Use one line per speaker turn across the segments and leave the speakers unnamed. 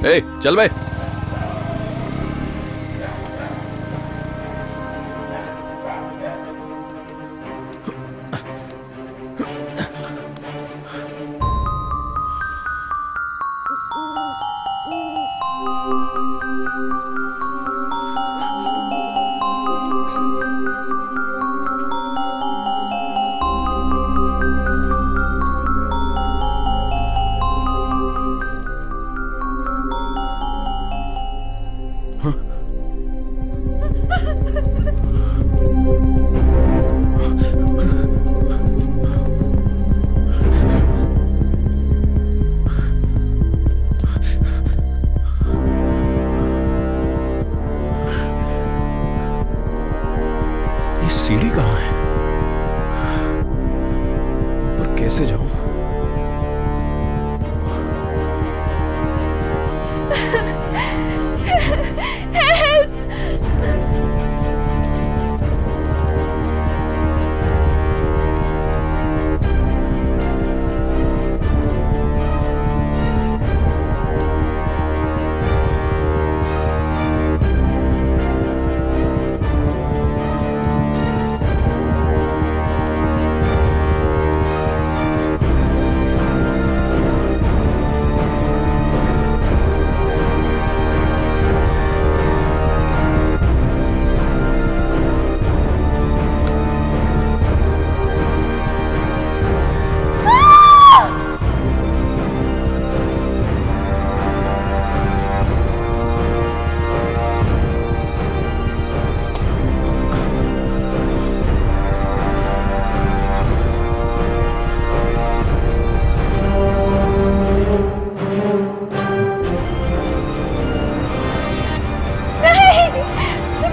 ए चल बे। सीढ़ी कहाँ है? ऊपर कैसे जाऊं?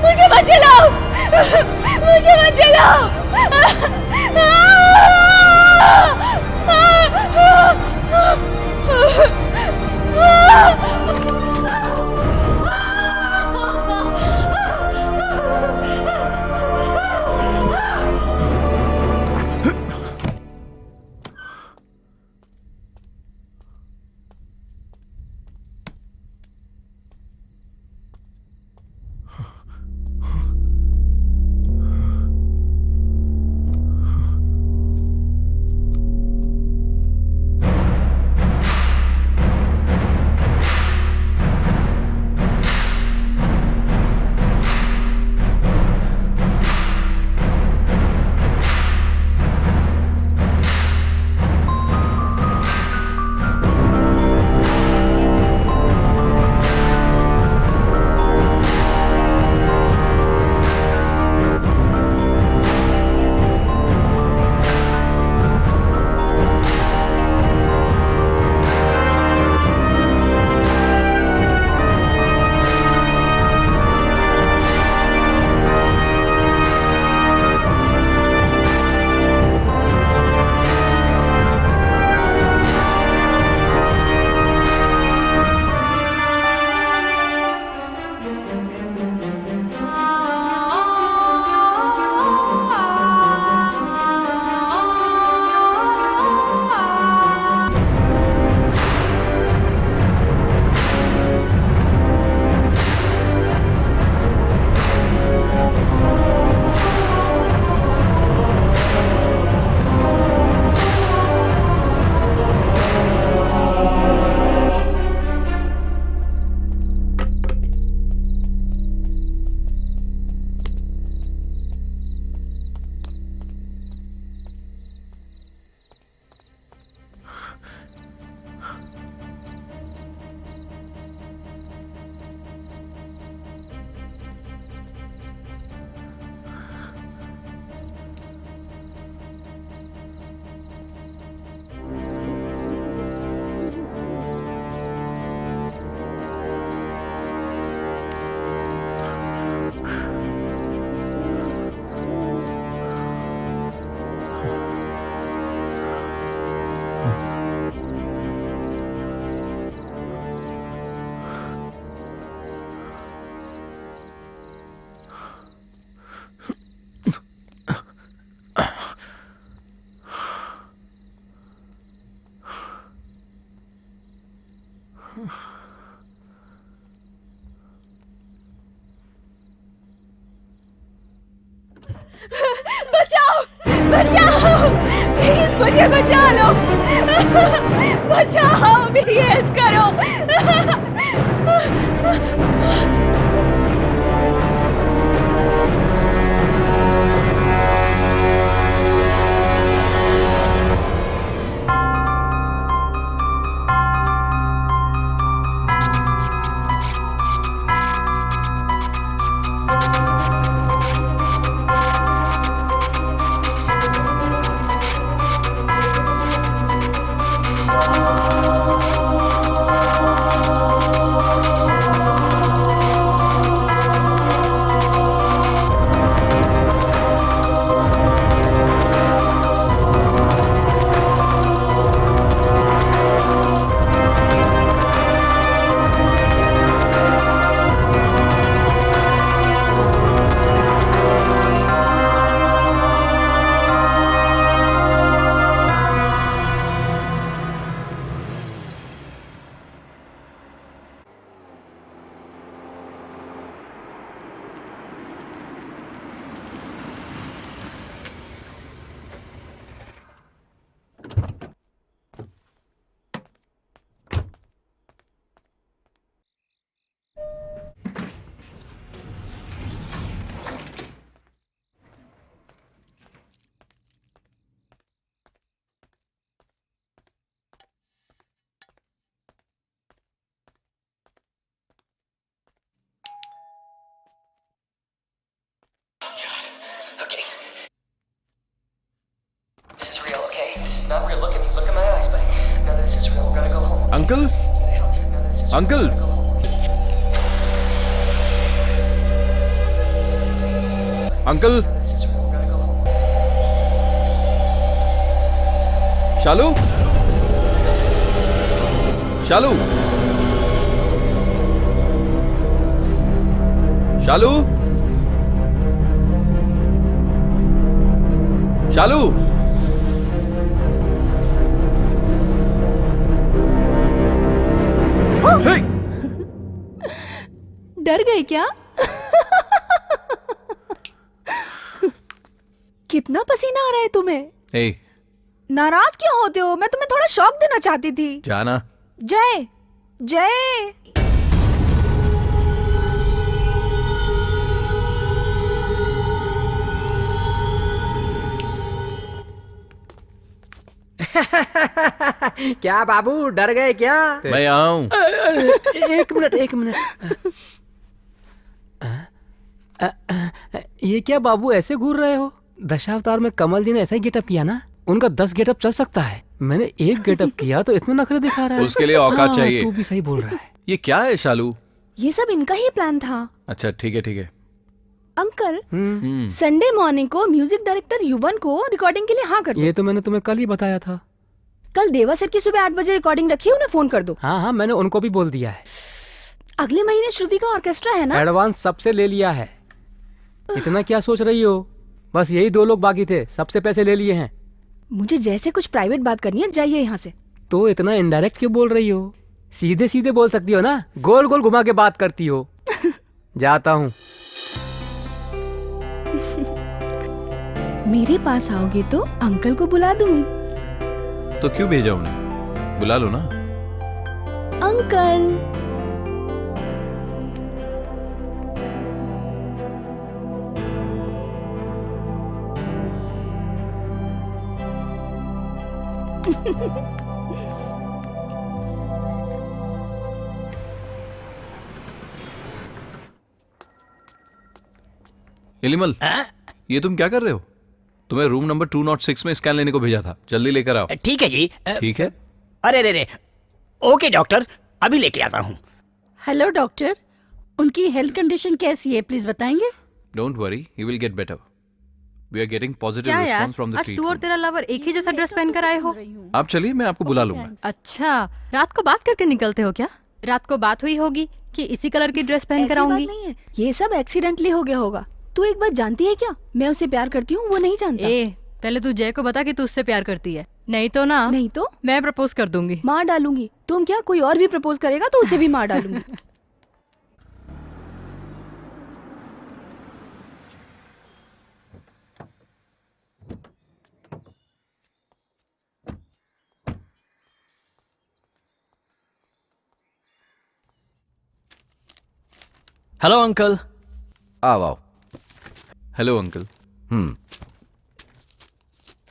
मुझे मत जलाओ, मुझे मत जलाओ। बचाओ बचाओ, प्लीज मुझे बचा लो, बचाओ, मेरी हेल्प करो।
Okay. This is real, okay? This is not real. Look at my eyes, buddy. Now this is real. We're gonna go home.
Uncle
Now this is
uncle
real. We're gonna go home.
Uncle
Now this is real. We're gonna go home.
शालू शालू शालू शालू हे!
डर गए क्या? कितना पसीना आ रहा है तुम्हें?
ए
नाराज क्यों होते हो? मैं तुम्हें थोड़ा शौक देना चाहती थी।
जाना
जय जय।
क्या बाबू डर गए क्या?
मैं यहाँ हूँ।
एक मिनट एक मिनट। ये क्या बाबू ऐसे घूर रहे हो? दशावतार में कमल जी ने ऐसा ही गेटअप किया ना? उनका 10 गेटअप चल सकता है, मैंने एक गेटअप किया तो इतने नखरे दिखा रहा है।
उसके लिए औकात चाहिए।
तू भी सही बोल रहा है।
ये क्या है शालू?
ये सब इनका ही प्लान था।
अच्छा ठीक है
अंकल, संडे मॉर्निंग को म्यूजिक डायरेक्टर युवन को रिकॉर्डिंग के लिए हाँ कर दो।
ये तो मैंने तुम्हें कल ही बताया था।
कल देवा सर की सुबह 8 बजे रिकॉर्डिंग रखी है, उन्हें फोन कर दो।
हाँ मैंने उनको भी बोल दिया है।
अगले महीने श्रुति का ऑर्केस्ट्रा है ना?
एडवांस सबसे ले लिया है। इतना क्या सोच रही हो? बस यही 2 लोग बाकी थे, सबसे पैसे ले लिए हैं।
मुझे जैसे कुछ प्राइवेट बात करनी है, जाइए यहाँ से।
तो इतना इनडायरेक्ट क्यों बोल रही हो? सीधे सीधे बोल सकती हो ना, गोल गोल घुमा के बात करती हो। जाता हूँ।
मेरे पास आओगे तो अंकल को बुला दूंगी।
तो क्यों भेजा उन्हें? बुला लो ना।
अंकल
एलिमल, ये तुम क्या कर रहे हो? तुम्हें रूम नंबर 206 में स्कैन लेने को भेजा था, जल्दी लेकर आओ।
ठीक है जी।
ठीक है।
अरे रे रे, ओके डॉक्टर, अभी लेके आता हूँ।
हेलो डॉक्टर, उनकी हेल्थ कंडीशन कैसी है प्लीज बताएंगे?
Don't worry, he will get better. We are getting positive
क्या यार,
रिस्पांस फ्रॉम द
आज तू और
ट्रीटमेंट।
तेरा लवर एक ही जैसा ड्रेस पहन कर आए हो?
आप चलिए, मैं आपको बुला लूंगा।
अच्छा, रात को बात करके निकलते हो क्या? रात को बात हुई होगी कि इसी कलर की ड्रेस पहन कर
ऐसी बात
आऊंगी।
नहीं है, ये सब एक्सीडेंटली हो गया होगा। तू एक बात जानती है क्या? मैं उसे प्यार करती हूँ, वो नहीं जानता।
ए, पहले तू जय को बता कि तू उससे प्यार करती है, नहीं तो ना
नहीं तो
मैं प्रपोज कर दूंगी।
मार डालूंगी। तुम क्या, कोई और भी प्रपोज करेगा तो उसे भी मार डालूंगी।
Hello uncle.
आओ आओ।
Hello uncle.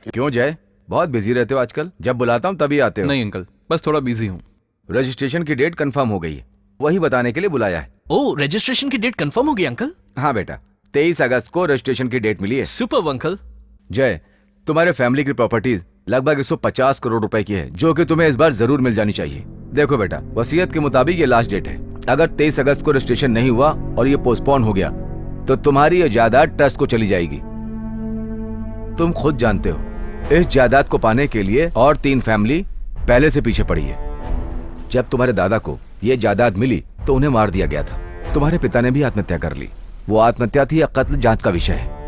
क्यों जय, बहुत बिजी रहते हो आजकल? जब बुलाता हूँ तभी आते हो।
नहीं अंकल, बस थोड़ा बिजी हूँ।
रजिस्ट्रेशन की डेट कंफर्म हो गई है, वही बताने के लिए बुलाया है।
ओ, रजिस्ट्रेशन की डेट कंफर्म हो गई अंकल?
हाँ बेटा, 23 अगस्त को रजिस्ट्रेशन की डेट मिली है।
Super uncle.
जय, तुम्हारे फैमिली की प्रॉपर्टीज लगभग 150 करोड़ रुपए की है, जो कि तुम्हें इस बार जरूर मिल जानी चाहिए। देखो बेटा, वसीयत के मुताबिक ये लास्ट डेट है। अगर 23 अगस्त को रजिस्ट्रेशन नहीं हुआ और ये पोस्टपोन हो गया तो तुम्हारी ये जायदाद ट्रस्ट को चली जाएगी। तुम खुद जानते हो, इस जायदाद को पाने के लिए और 3 फैमिली पहले से पीछे पड़ी है। जब तुम्हारे दादा को ये जायदाद मिली तो उन्हें मार दिया गया था। तुम्हारे पिता ने भी आत्महत्या कर ली। वो आत्महत्या थी या कत्ल, जांच का विषय है।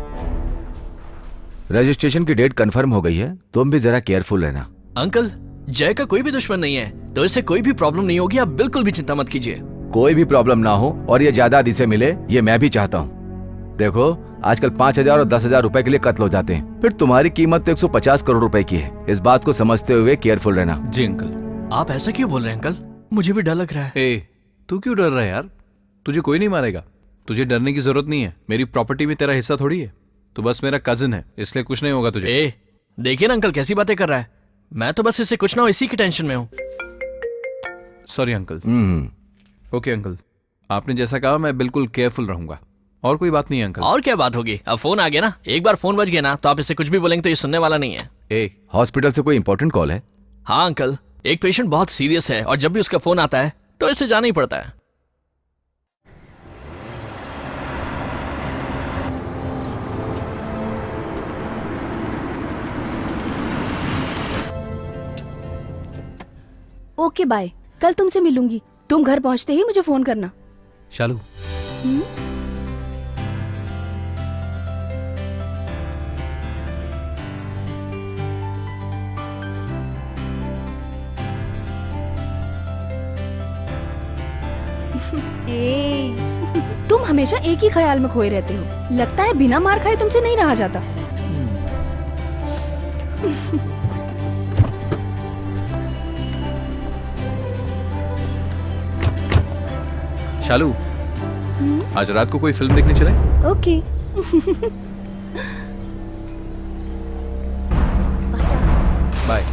रजिस्ट्रेशन की डेट कंफर्म हो गई है, तुम भी जरा केयरफुल रहना।
अंकल, जय का कोई भी दुश्मन नहीं है, तो इससे कोई भी प्रॉब्लम नहीं होगी, आप बिल्कुल भी चिंता मत कीजिए।
कोई भी प्रॉब्लम ना हो और ये जायदाद इसे मिले, ये मैं भी चाहता हूँ। देखो, आजकल 5,000 और 10,000 रुपए के लिए कत्ल हो जाते हैं, फिर तुम्हारी कीमत तो 150 करोड़ रुपए की है। इस बात को समझते हुए केयरफुल रहना।
जी अंकल।
आप ऐसा क्यों बोल रहे हैं अंकल? मुझे भी डर लग रहा है।
ए, तू क्यों डर रहा है यार? तुझे कोई नहीं मारेगा, तुझे डरने की जरूरत नहीं है। मेरी प्रॉपर्टी में तेरा हिस्सा थोड़ी है, तो बस मेरा कजिन है, इसलिए कुछ नहीं होगा तुझे।
ए, देखिए ना अंकल कैसी बातें कर रहा है। मैं तो बस इससे कुछ ना हो इसी की टेंशन में हूँ।
Sorry uncle. ओके अंकल, आपने जैसा कहा मैं बिल्कुल केयरफुल रहूंगा। और कोई बात नहीं है अंकल।
और क्या बात होगी, अब फोन आ गया ना, एक बार फोन बज गया ना तो आप इससे कुछ भी बोलेंगे तो ये सुनने वाला नहीं है।
ए,
हॉस्पिटल से कोई इंपॉर्टेंट कॉल है?
हाँ अंकल, एक पेशेंट बहुत सीरियस है और जब भी उसका फोन आता है तो इसे जाना ही पड़ता है।
ओके बाय, कल तुमसे मिलूंगी। तुम घर पहुंचते ही मुझे फोन करना।
शालू,
तुम हमेशा एक ही ख्याल में खोए रहते हो। लगता है बिना मार खाए तुमसे नहीं रहा जाता।
शालू, आज रात को कोई फिल्म देखने चले?
ओके।
बाय।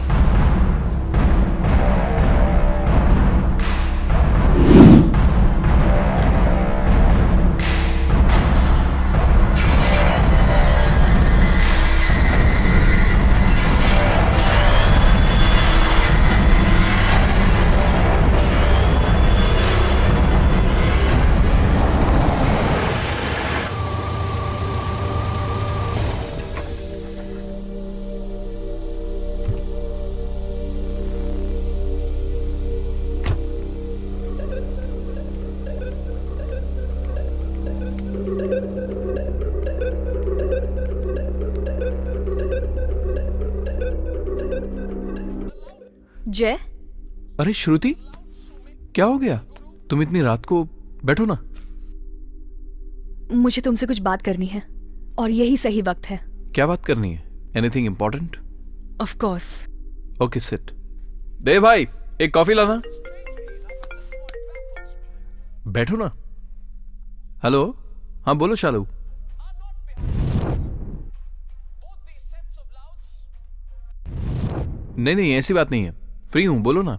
जय,
अरे श्रुति, क्या हो गया? तुम इतनी रात को? बैठो ना।
मुझे तुमसे कुछ बात करनी है और यही सही वक्त है।
क्या बात करनी है? Anything important?
Of course.
Okay sit. Dev भाई, एक कॉफी लाना। बैठो ना। हेलो, हाँ बोलो शालू। नहीं नहीं, ऐसी बात नहीं है, फ्री हूं, बोलो ना।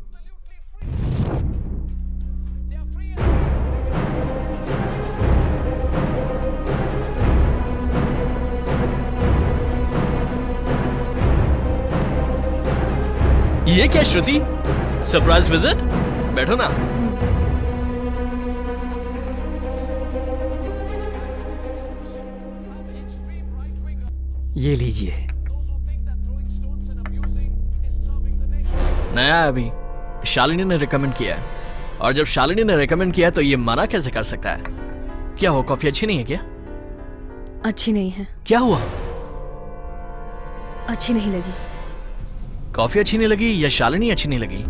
ये क्या श्रुति, सरप्राइज विजिट? बैठो ना।
ये लीजिए।
नया है अभी, शालिनी ने रिकमेंड किया है, और जब शालिनी ने रिकमेंड किया है तो ये मना कैसे कर सकता है? क्या हो, कॉफी अच्छी नहीं है क्या?
अच्छी नहीं है।
क्या हुआ?
अच्छी नहीं लगी।
कॉफी अच्छी नहीं लगी या शालिनी अच्छी नहीं लगी?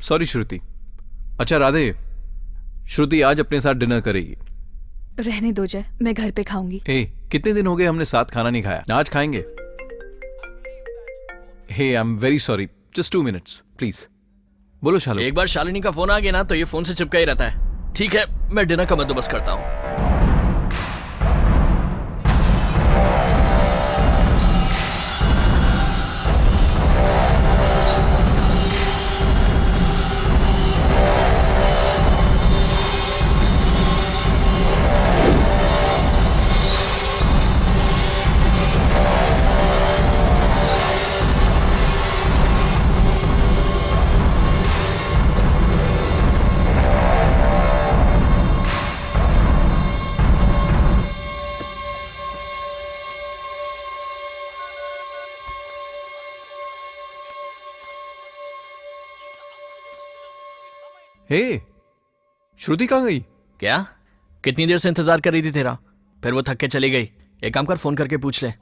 सॉरी श्रुति। अच्छा राधे, श्रुति आज अपने साथ डिनर करेगी।
रहने दो जय, मैं घर पे खाऊंगी।
ए, कितने दिन हो गए हमने साथ खाना नहीं खाया, आज खाएंगे। Hey I am very sorry, just 2 minutes please. बोलो शालू।
एक बार शालिनी का फोन आ गया ना तो ये फोन से चिपका ही रहता है। ठीक है, मैं डिनर का बंदोबस्त करता हूँ।
हे श्रुति कहाँ गई?
क्या? कितनी देर से इंतजार कर रही थी तेरा? फिर वो थक के चली गई। एक काम कर, फोन करके पूछ ले।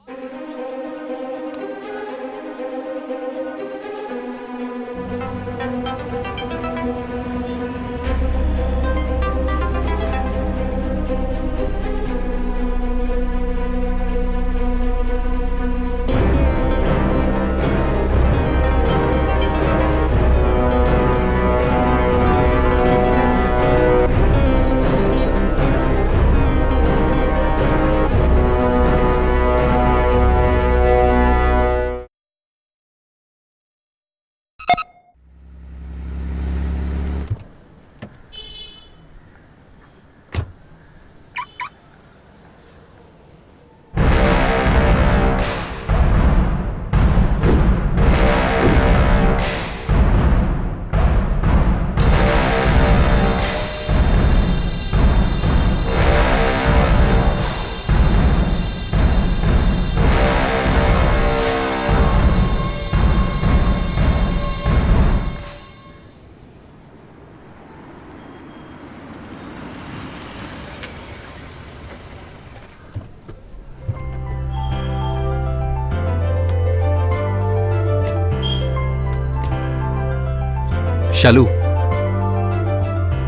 Shalu,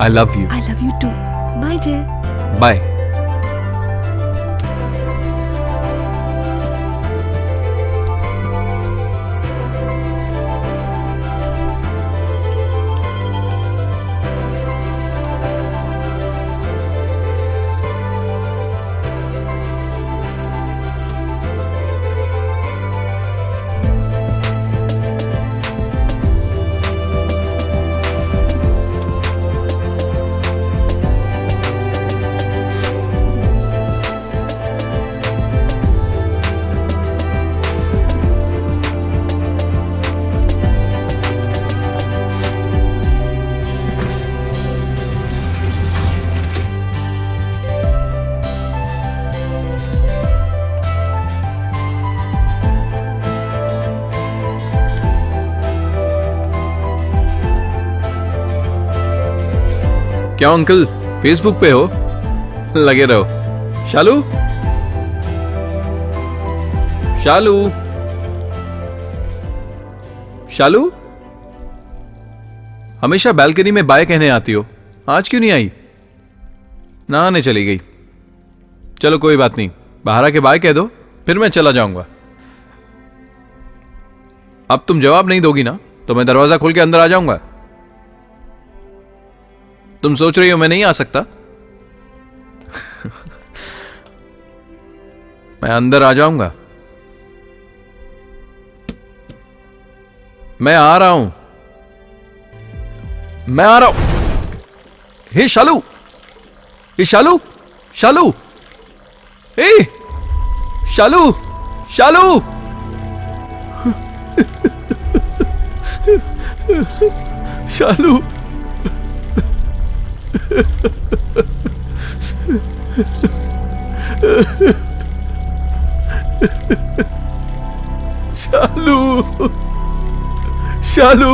I love you.
I love you too. Bye, Jay.
Bye. क्या अंकल फेसबुक पे हो? लगे रहो। शालू, शालू, शालू, हमेशा बालकनी में बाय कहने आती हो, आज क्यों नहीं आई? नहाने चली गई। चलो कोई बात नहीं, बाहर आके बाय कह दो, फिर मैं चला जाऊंगा। अब तुम जवाब नहीं दोगी ना तो मैं दरवाजा खोल के अंदर आ जाऊंगा। तुम सोच रही हो मैं नहीं आ सकता? मैं अंदर आ जाऊंगा। मैं आ रहा हूं, मैं आ रहा हूं। Hey Shalu, hey Shalu, Shalu, hey Shalu, Shalu, Shalu, Shalu, Shalu,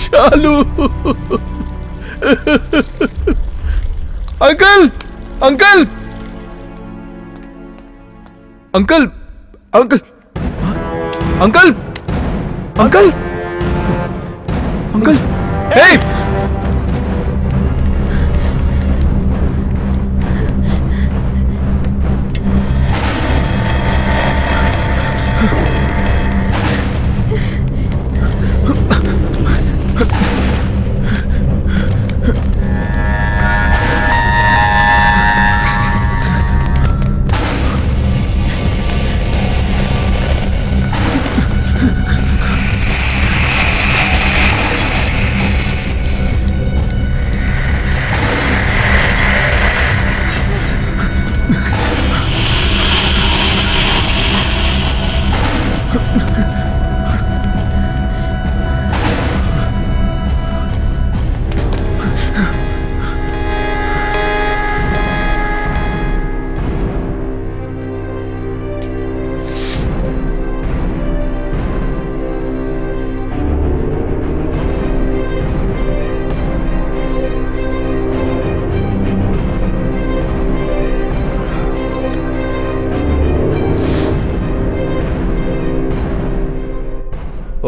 Shalu, uncle, uncle, uncle, uncle, uncle, uncle, uncle, hey!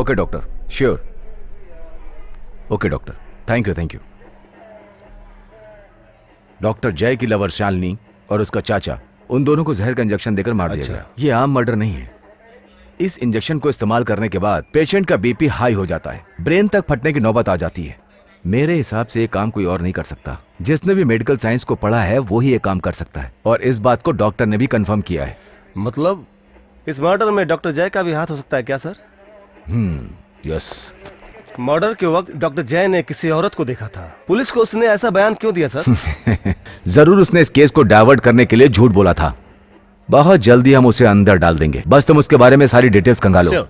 Okay doctor, sure. Okay doctor, thank you. Doctor Jay की लवर शालिनी और उसका चाचा, उन दोनों को जहर का इंजेक्शन देकर मार दिया गया। ये आम मर्डर नहीं है। इस इंजेक्शन को इस्तेमाल करने के बाद पेशेंट का बीपी हाई हो जाता है, ब्रेन तक फटने की नौबत आ जाती है। मेरे हिसाब से ये काम कोई और नहीं कर सकता। जिसने भी मेडिकल साइंस को पढ़ा है वो ही ये काम कर सकता है, और इस बात को डॉक्टर ने भी कंफर्म किया है।
मतलब इस मर्डर में डॉक्टर जय का भी हाथ हो सकता है क्या सर?
यस।
मर्डर के वक्त डॉक्टर जय ने किसी औरत को देखा था। पुलिस को उसने ऐसा बयान क्यों दिया सर?
जरूर उसने इस केस को डाइवर्ट करने के लिए झूठ बोला था। बहुत जल्दी हम उसे अंदर डाल देंगे, बस तुम उसके बारे में सारी डिटेल्स खंगालो।
Sure.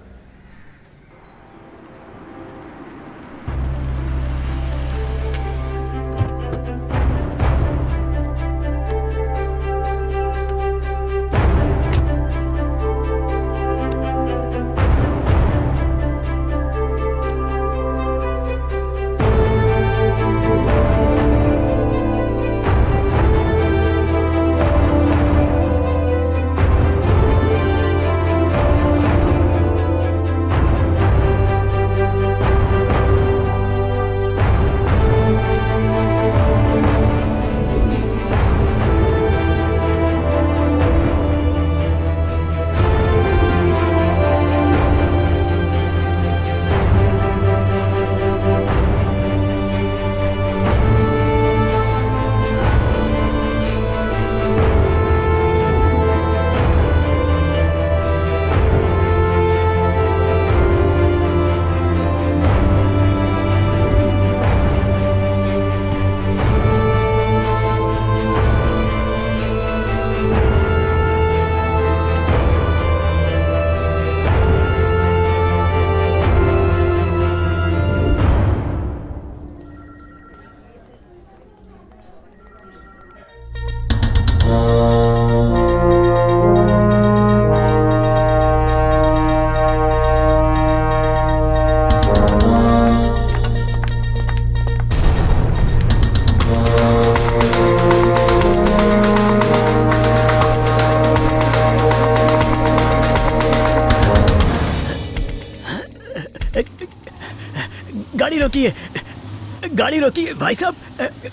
गाड़ी रोकिए भाई साहब,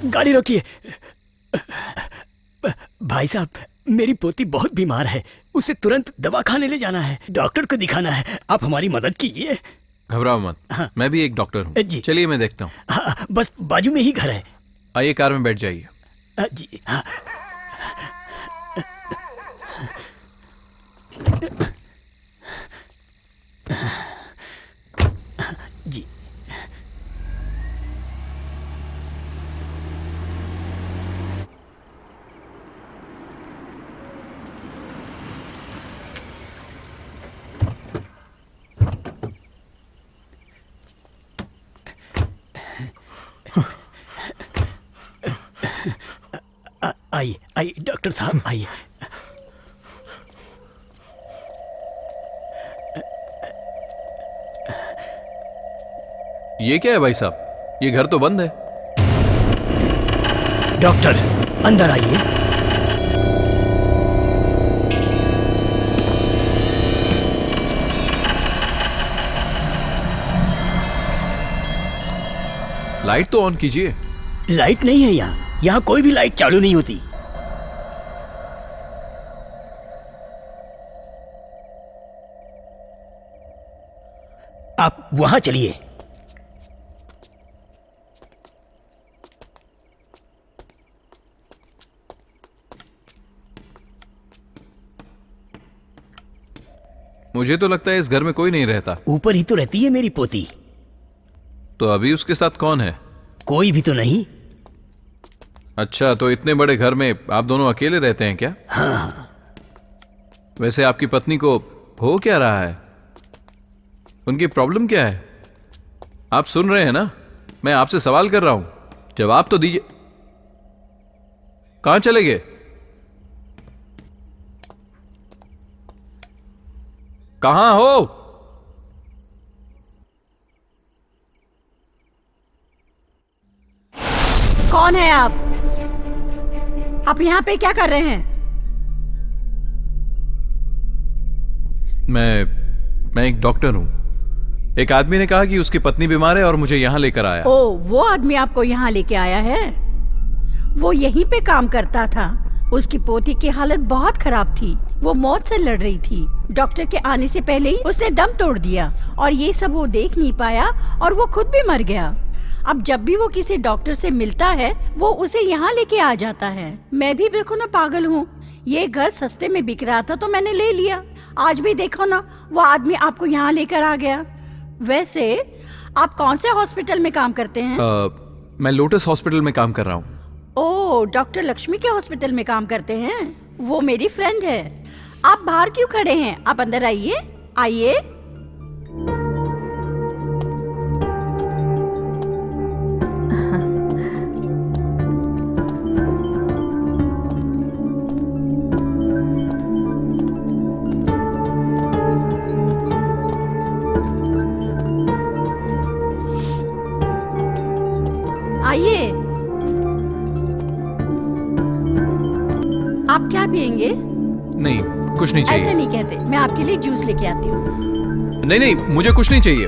गाड़ी रोकिए। भाई साहब, मेरी पोती बहुत बीमार है, उसे तुरंत दवा खाने ले जाना है, डॉक्टर को दिखाना है, आप हमारी मदद कीजिए।
घबराओ मत। हाँ। मैं भी एक डॉक्टर हूँ।
जी।
चलिए मैं देखता हूँ।
हाँ, बस बाजू में ही घर है।
आइए कार में बैठ जाइए।
जी हाँ। जी आइए आइए डॉक्टर साहब आइए।
ये क्या है भाई साहब, ये घर तो बंद है।
डॉक्टर अंदर आइए।
लाइट तो ऑन कीजिए।
लाइट नहीं है यहाँ कोई भी लाइट चालू नहीं होती। आप वहां चलिए।
मुझे तो लगता है इस घर में कोई नहीं रहता।
ऊपर ही तो रहती है मेरी पोती।
तो अभी उसके साथ कौन है?
कोई भी तो नहीं।
अच्छा, तो इतने बड़े घर में आप दोनों अकेले रहते हैं क्या?
हाँ।
वैसे आपकी पत्नी को हो क्या रहा है? उनकी प्रॉब्लम क्या है? आप सुन रहे हैं ना, मैं आपसे सवाल कर रहा हूं, जवाब तो दीजिए। कहां चले गए? कहां हो?
कौन है आप? आप यहाँ पे क्या कर रहे हैं?
मैं एक डॉक्टर हूं। एक आदमी ने कहा कि उसकी पत्नी बीमार है और मुझे यहाँ लेकर आया।
ओ, वो आदमी आपको यहाँ लेके आया है? वो यहीं पे काम करता था। उसकी पोती की हालत बहुत खराब थी, वो मौत से लड़ रही थी। डॉक्टर के आने से पहले ही उसने दम तोड़ दिया और ये सब वो देख नहीं पाया और वो खुद भी मर गया। अब जब भी वो किसी डॉक्टर से मिलता है वो उसे यहाँ लेके आ जाता है। मैं भी देखो ना पागल हूँ, ये घर सस्ते में बिक रहा था तो मैंने ले लिया। आज भी देखो ना, वो आदमी आपको यहाँ लेकर आ गया। वैसे आप कौन से हॉस्पिटल में काम करते हैं?
मैं लोटस हॉस्पिटल में काम कर रहा हूँ।
ओ, डॉक्टर लक्ष्मी के हॉस्पिटल में काम करते हैं? वो मेरी फ्रेंड है। आप बाहर क्यों खड़े हैं? आप अंदर आइए, आइए। आइए। आप क्या पियेंगे?
नहीं, कुछ नहीं चाहिए।
ऐसे नहीं कहते, मैं आपके लिए जूस लेके आती हूँ।
नहीं नहीं, मुझे कुछ नहीं चाहिए।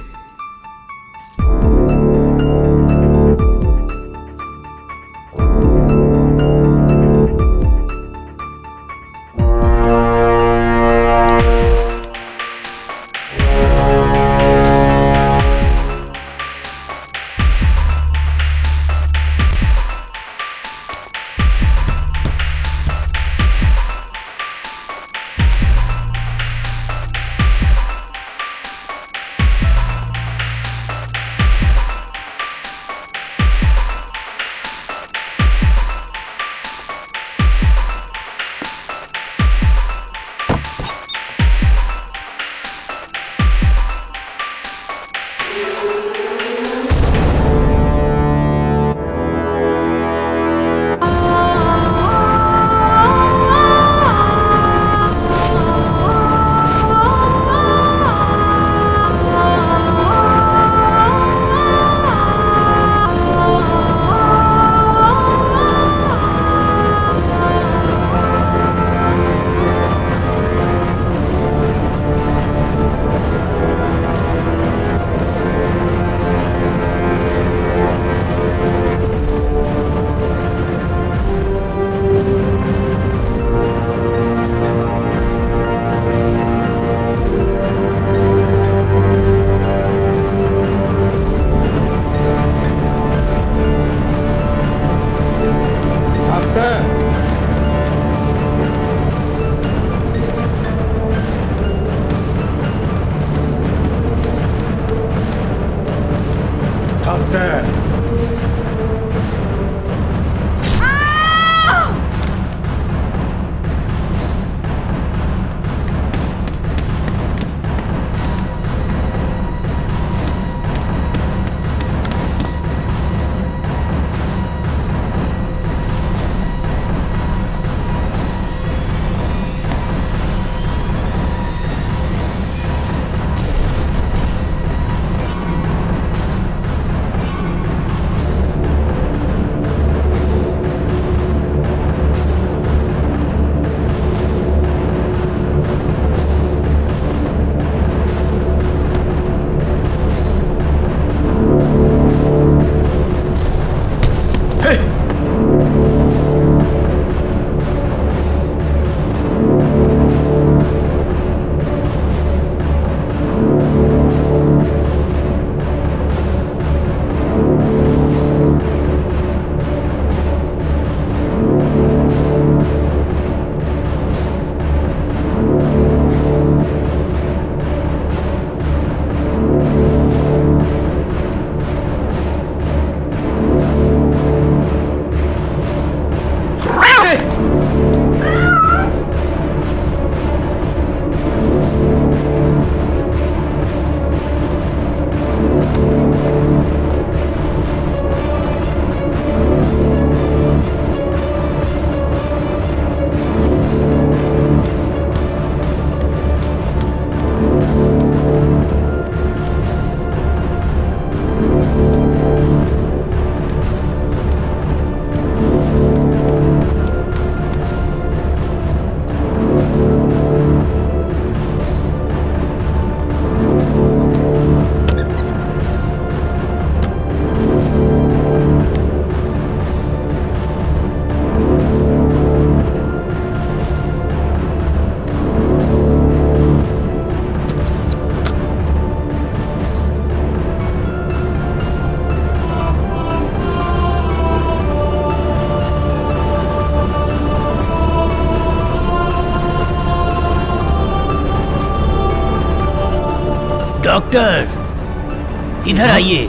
डॉक्टर इधर आइए।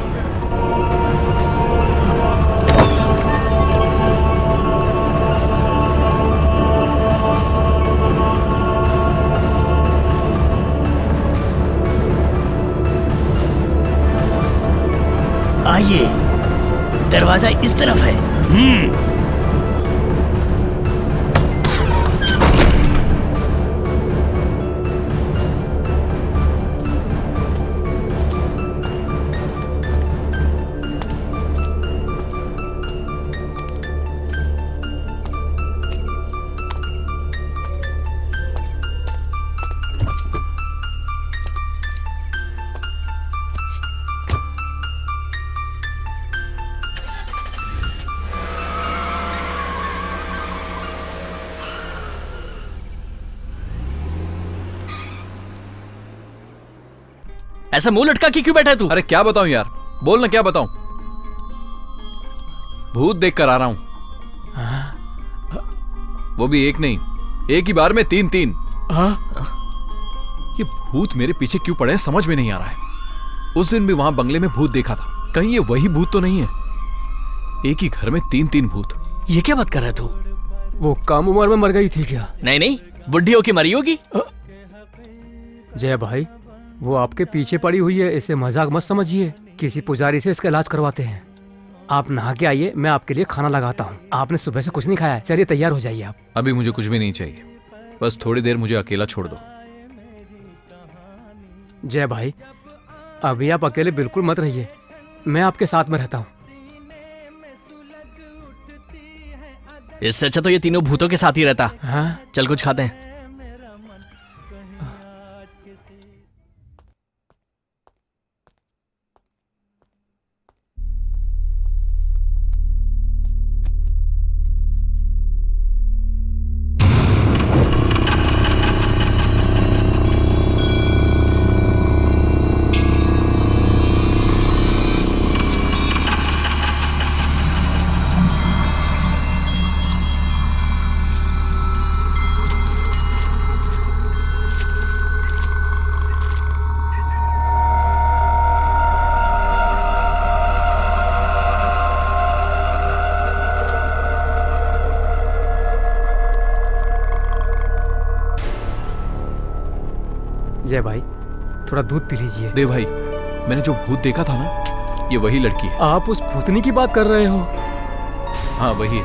आइए, दरवाजा इस तरफ है।
ऐसा मुंह लटका के क्यों बैठा है तू?
अरे क्या बताऊं यार, बोल ना क्या बताऊं। भूत देख कर आ रहा हूं। वो भी एक नहीं, एक ही बार में तीन तीन। ये भूत मेरे पीछे क्यों पड़े हैं समझ में नहीं आ रहा है। उस दिन भी वहां बंगले में भूत देखा था, कहीं ये वही भूत तो नहीं है। एक ही घर में तीन तीन भूत।
ये क्या बात कर रहा है तू?
वो कम उम्र में मर गई थी क्या?
नहीं नहीं, बुढ़ी होके मरी होगी।
जय भाई, वो आपके पीछे पड़ी हुई है, इसे मजाक मत समझिए। किसी पुजारी से इसका इलाज करवाते हैं। आप नहा के आइए, मैं आपके लिए खाना लगाता हूँ। आपने सुबह से कुछ नहीं खाया है। चलिए तैयार हो जाइए आप।
अभी मुझे कुछ भी नहीं चाहिए, बस थोड़ी देर मुझे अकेला छोड़ दो।
जय भाई, अभी आप अकेले बिल्कुल मत रहिए, मैं आपके साथ में रहता हूँ।
इससे अच्छा तो ये तीनों भूतों के साथ ही रहता।
हाँ?
चल कुछ खाते हैं।
जय भाई, थोड़ा दूध पी लीजिए।
दे भाई, मैंने जो भूत देखा था ना, ये वही लड़की है।
आप उस भूतनी की बात कर रहे हो?
हाँ वही है।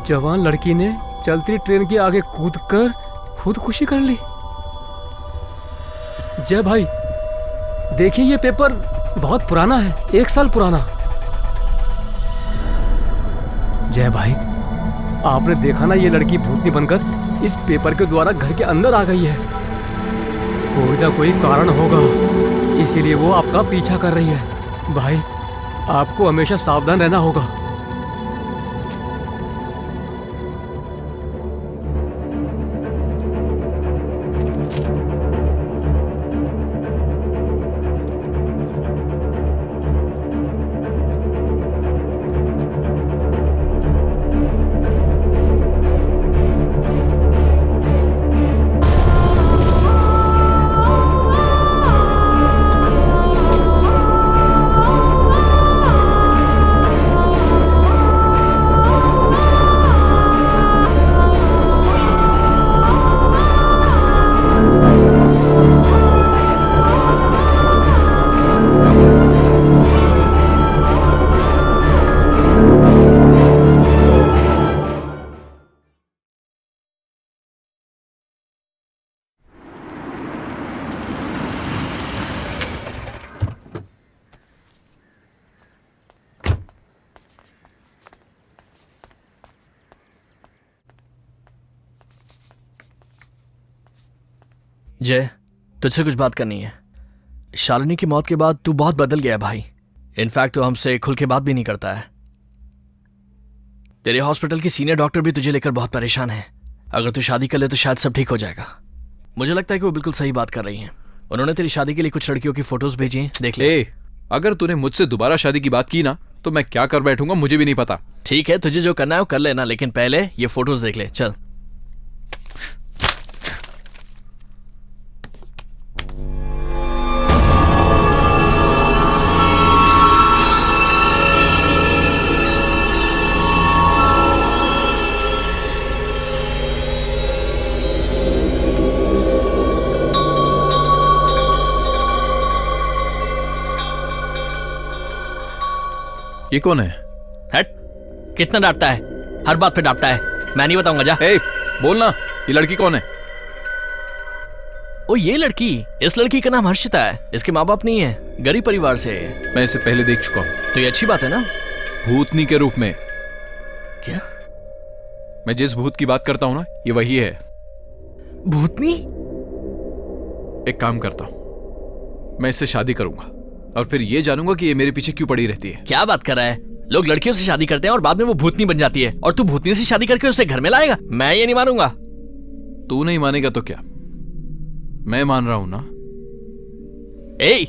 जवान लड़की ने चलती ट्रेन के आगे कूदकर खुदकुशी कर ली। जय भाई, देखिए ये पेपर बहुत पुराना है, 1 साल पुराना। जय भाई, आपने देखा ना, ये लड़की भूतनी बनकर इस पेपर के द्वारा घर के अंदर आ गई है। कोई ना कोई कारण होगा, इसीलिए वो आपका पीछा कर रही है। भाई, आपको हमेशा सावधान रहना होगा।
जय, तुझसे कुछ बात करनी है। शालिनी की मौत के बाद तू बहुत बदल गया भाई। इनफैक्ट तो हमसे खुल के बात भी नहीं करता है। तेरे हॉस्पिटल की सीनियर डॉक्टर भी तुझे लेकर बहुत परेशान है। अगर तू शादी कर ले तो शायद सब ठीक हो जाएगा। मुझे लगता है कि वो बिल्कुल सही बात कर रही हैं। उन्होंने तेरी शादी के लिए कुछ लड़कियों की फोटोज भेजी हैं, देख ले।
अगर तूने मुझसे दोबारा शादी की बात की ना, तो मैं क्या कर बैठूंगा मुझे भी नहीं पता।
ठीक है, तुझे जो करना है वो कर लेना, लेकिन पहले ये फोटोज देख ले। चल।
ये कौन है?
हट, कितना डांटता है, हर बात पे डांटता है। मैं नहीं बताऊंगा, जा।
ए, बोलना, ये लड़की कौन है?
ओ ये लड़की, इस लड़की का नाम हर्षिता है। इसके माँ बाप नहीं है, गरीब परिवार से है।
मैं इसे पहले देख चुका हूँ।
तो ये अच्छी बात है ना?
भूतनी के रूप में।
क्या?
मैं जिस भूत की बात करता हूँ ना, ये वही है।
भूतनी?
एक काम करता हूँ, मैं इससे शादी करूंगा और फिर ये जानूंगा कि ये मेरे पीछे क्यों पड़ी रहती है।
क्या बात कर रहा है? लोग लड़कियों से शादी करते हैं और बाद में वो भूतनी बन जाती है, और तू भूतनी से शादी करके उसे घर में लाएगा? मैं ये नहीं मानूंगा।
तू नहीं मानेगा तो क्या, मैं मान रहा हूं ना।
ए,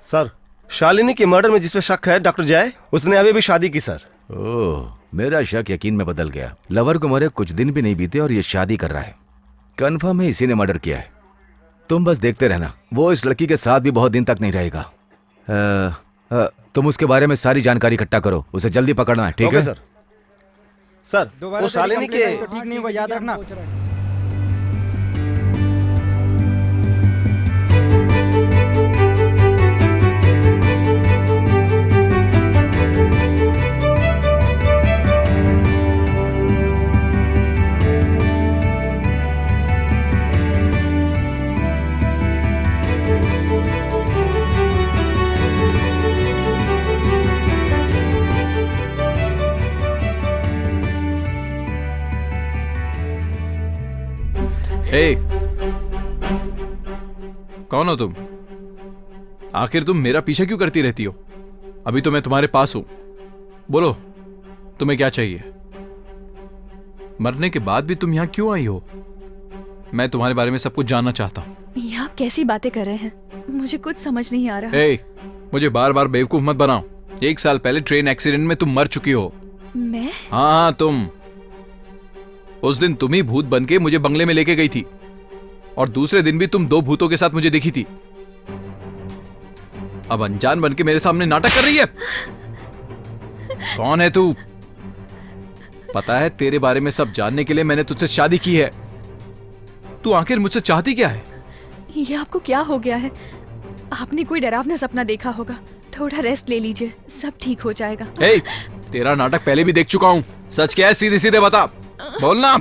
सर, शालिनी के मर्डर में जिस पे शक है डॉक्टर जय, उसने अभी भी शादी की सर।
ओह, मेरा शक यकीन में बदल गया। लवर को मरे कुछ दिन भी नहीं बीते और ये शादी कर रहा है। कंफर्म है इसी ने मर्डर किया है। तुम बस देखते रहना, वो इस लड़की के साथ भी बहुत दिन तक नहीं रहेगा। तुम उसके बारे में सारी जानकारी इकट्ठा करो, उसे जल्दी पकड़ना है, ठीक है?
सर, सर, वो शालिनी के
ठीक नहीं होगा, याद रखना।
ए, कौन हो तुम? आखिर तुम मेरा पीछा क्यों करती रहती हो? अभी तो मैं तुम्हारे पास हूं। बोलो, तुम्हें क्या चाहिए? मरने के बाद भी तुम यहां क्यों आई हो? मैं तुम्हारे बारे में सब कुछ जानना चाहता हूं।
ये आप कैसी बातें कर रहे हैं? मुझे कुछ समझ नहीं आ रहा।
ए, मुझे बार बार बेवकूफ मत बनाओ। 1 साल पहले ट्रेन एक्सीडेंट में तुम मर चुकी हो।
मैं?
हाँ, तुम। उस दिन तुम ही भूत बन के मुझे बंगले में लेके गई थी, और दूसरे दिन भी तुम 2 भूतों के साथ मुझे देखी थी। अब अनजान बन के मेरे सामने नाटक कर रही है। कौन है तू? पता है, तेरे बारे में सब जानने के लिए मैंने तुझसे शादी की है। तू आखिर मुझसे चाहती क्या है?
ये आपको क्या हो गया है? आपने कोई डरावना सपना देखा होगा। थोड़ा रेस्ट ले लीजिए, सब ठीक हो जाएगा।
ए, तेरा नाटक पहले भी देख चुका हूं। सच क्या है, सीधे सीधे बता, बोलना।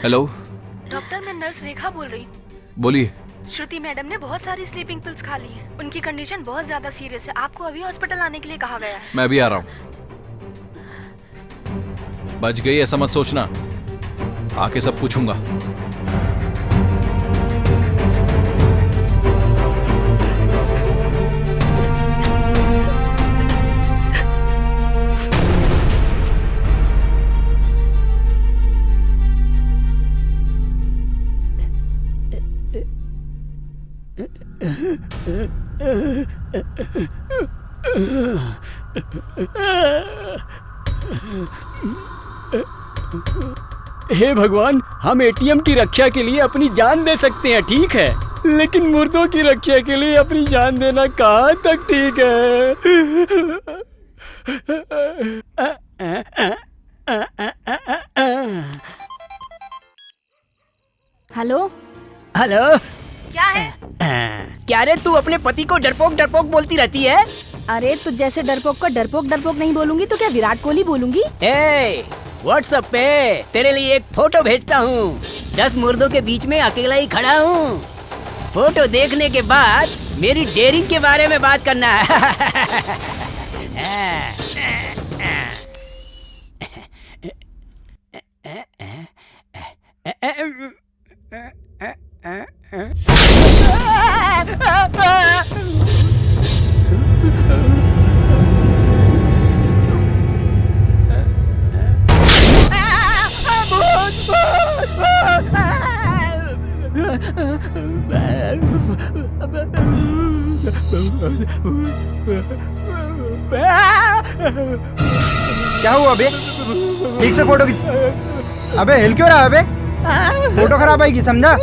हेलो
डॉक्टर, मैं नर्स रेखा बोल रही हूँ।
बोलिए।
श्रुति मैडम ने बहुत सारी स्लीपिंग पिल्स खा ली हैं। उनकी कंडीशन बहुत ज्यादा सीरियस है। आपको अभी हॉस्पिटल आने के लिए कहा गया है।
मैं अभी आ रहा हूं। बच गई ऐसा मत सोचना, आके सब पूछूंगा।
हे भगवान, हम एटीएम की रक्षा के लिए अपनी जान दे सकते हैं, ठीक है, लेकिन मुर्दों की रक्षा के लिए अपनी जान देना कहाँ तक ठीक है?
हेलो
हेलो,
क्या है?
क्या रे, तू अपने पति को डरपोक डरपोक बोलती रहती है?
अरे, तो जैसे डरपोक को डरपोक डरपोक नहीं बोलूंगी तो क्या विराट कोहली बोलूंगी?
व्हाट्सएप पे तेरे लिए एक फोटो भेजता हूँ। 10 मुर्दों के बीच में अकेला ही खड़ा हूँ। फोटो देखने के बाद मेरी डेयरिंग के बारे में बात करना क्या हुआ अबे? ठीक से फोटो खींच। अबे हिल क्यों रहा है अबे? फोटो खराब आएगी, समझा?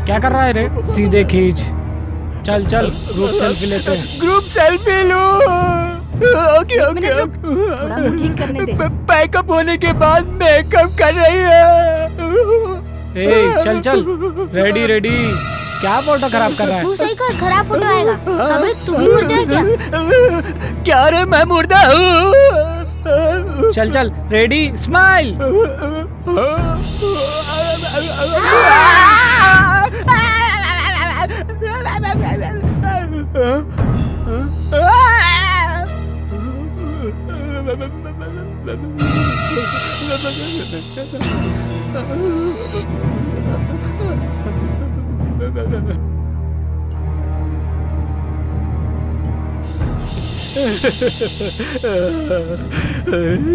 क्या कर रहा है रे? सीधे खींच। चल चल ग्रुप सेल्फी लेते हैं।
ग्रुप सेल्फी लो। ओके ओके
थोड़ा मुंह ठीक करने दे।
पैकअप होने के बाद मेकअप कर रही है।
ए चल चल रेडी रेडी। क्या फोटो खराब कर रहा है?
तू सही कर, खराब फोटो आएगा। अबे तू भी मुर्दा है क्या?
क्या रे, मैं मुर्दा हूँ?
चल चल रेडी स्माइल।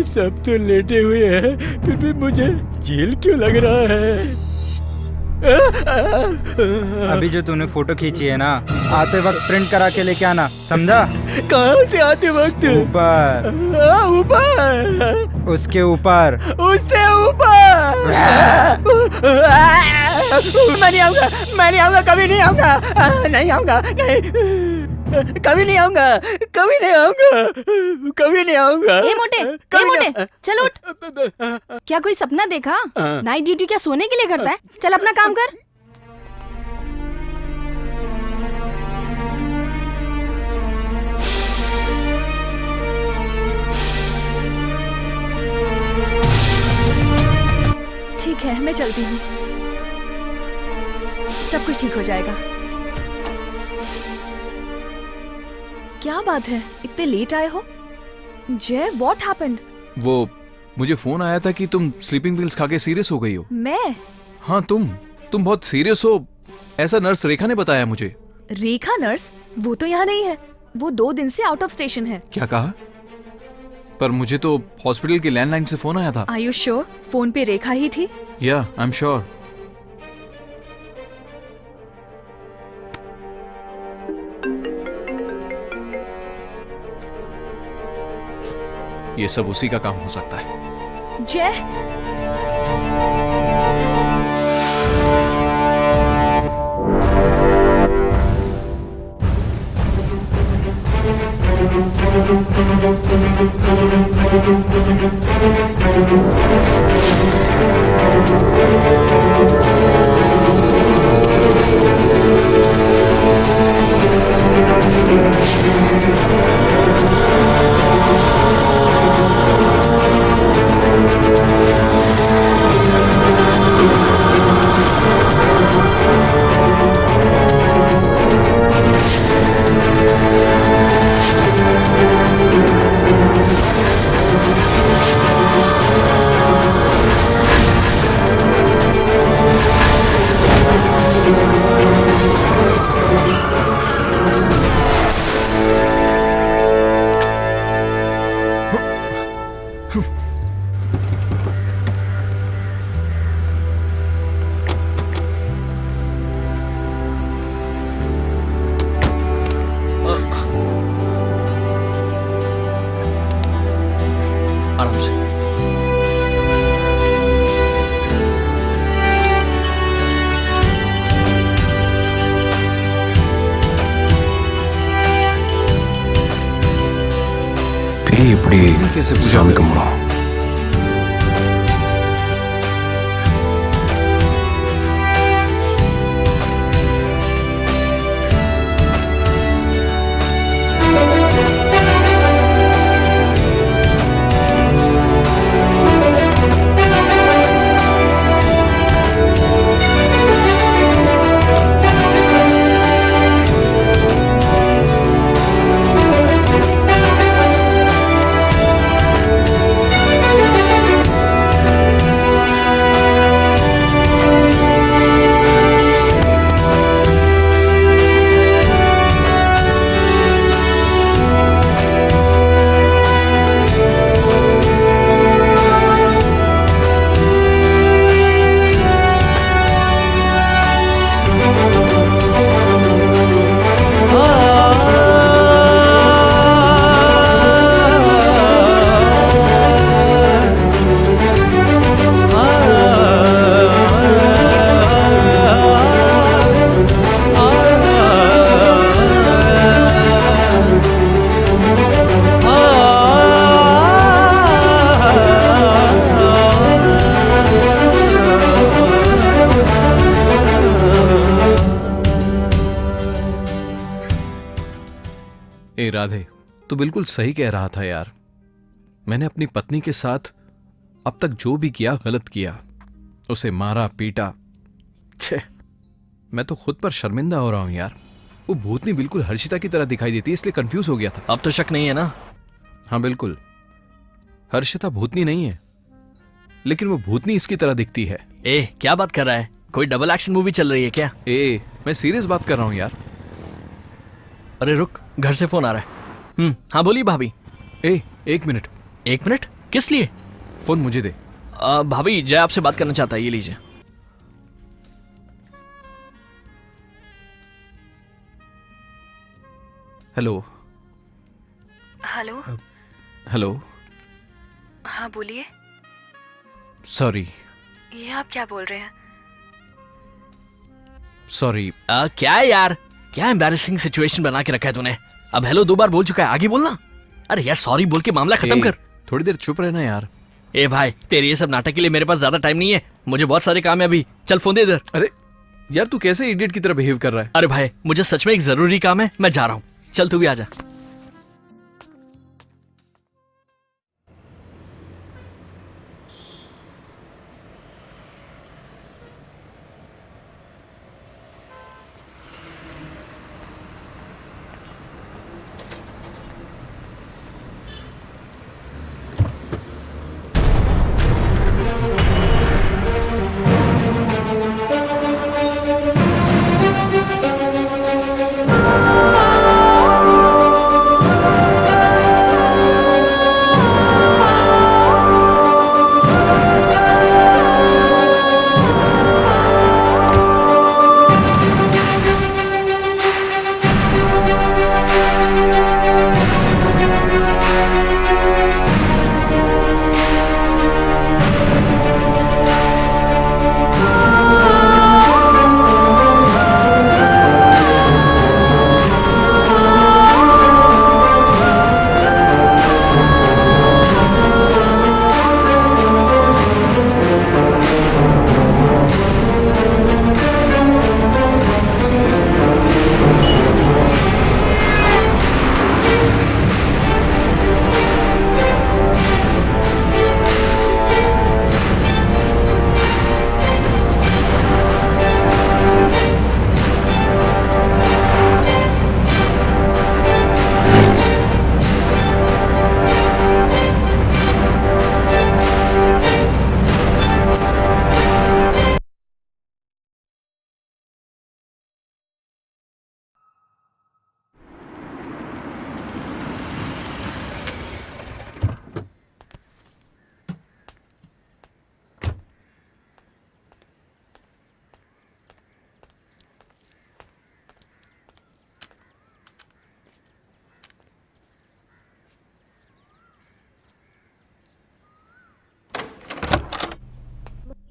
सब तो लेटे हुए हैं, फिर भी मुझे जेल क्यों लग रहा है?
अभी जो तूने फोटो खींची है ना, आते वक्त प्रिंट करा के लेके आना, समझा?
कहाँ से आते वक्त?
ऊपर।
ऊपर?
उसके ऊपर।
उससे ऊपर? मैं नहीं आऊंगा, मैं नहीं आऊंगा, कभी नहीं आऊंगा, नहीं आऊंगा, नहीं, कभी नहीं आऊंगा, कभी नहीं आऊंगा, कभी नहीं आऊंगा।
ए मोटे, चल उठ। क्या कोई सपना देखा? नाइट ड्यूटी क्या सोने के लिए करता है? चल अपना काम कर।
ठीक है, मैं चलती हूँ। सब कुछ ठीक हो जाएगा। क्या बात है, इतने लेट आए हो? जय, व्हाट हैपेंड?
वो मुझे फोन आया था कि तुम स्लीपिंग पिल्स खा के सीरियस हो गई हो।
मैं?
हाँ तुम बहुत सीरियस हो, ऐसा नर्स रेखा ने बताया मुझे।
रेखा नर्स? वो तो यहाँ नहीं है, वो 2 दिन से आउट ऑफ स्टेशन है।
क्या कहा? पर मुझे तो हॉस्पिटल की लैंडलाइन से फोन आया था।
Are you sure? फोन पे रेखा ही थी?
या आई एम श्योर। ये सब उसी का काम हो सकता है।
जय,
आराम से।
இப்படி சாமிக்குமா ए राधे, तू बिल्कुल सही कह रहा था यार। मैंने अपनी पत्नी के साथ अब तक जो भी किया गलत किया, उसे मारा पीटा। छे, मैं तो खुद पर शर्मिंदा हो रहा हूं यार। वो भूतनी बिल्कुल हर्षिता की तरह दिखाई देती है, इसलिए कंफ्यूज हो गया था।
अब तो शक नहीं है ना?
हाँ बिल्कुल, हर्षिता भूतनी नहीं है, लेकिन वो भूतनी इसकी तरह दिखती है।
ए, क्या बात कर रहा है? कोई डबल एक्शन मूवी चल रही है क्या?
ए, मैं सीरियस बात कर रहा हूं यार।
अरे रुक, घर से फोन आ रहा है। हाँ बोलिए भाभी।
ए, 1 मिनट।
1 मिनट? किस लिए?
फोन मुझे दे।
भाभी, जय आपसे बात करना चाहता है, ये लीजिए।
हेलो।
हेलो।
हेलो।
हाँ बोलिए।
सॉरी।
ये आप क्या बोल रहे हैं?
सॉरी। क्या है यार, क्या एम्बैरेसिंग सिचुएशन बना के रखा है तूने? अब हेलो 2 बार बोल चुका है, आगे बोलना। अरे यार सॉरी बोल के मामला खत्म कर।
थोड़ी देर चुप रहना यार।
ए भाई, तेरे ये सब नाटक के लिए मेरे पास ज्यादा टाइम नहीं है, मुझे बहुत सारे काम है अभी। चल फोन दे इधर।
अरे यार, तू कैसे इडियट की तरह बिहेव कर रहा है?
अरे भाई, मुझे सच में एक जरूरी काम है, मैं जा रहा हूँ। चल तू भी आजा।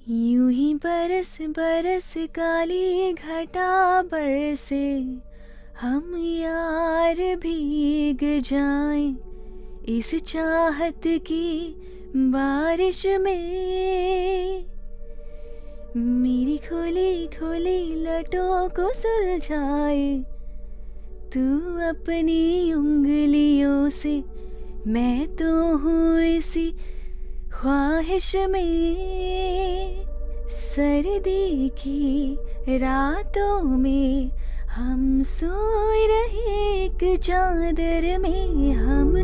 यूं ही बरस बरस काली घटा बरसे, हम यार भीग जाएं इस चाहत की बारिश में। मेरी खोली खोली लटों को सुलझाए तू अपनी उंगलियों से, मैं तो हूँ इसी ख्वाहिश में। सर्दी की रातों में हम सोए रहे एक चादर में। हम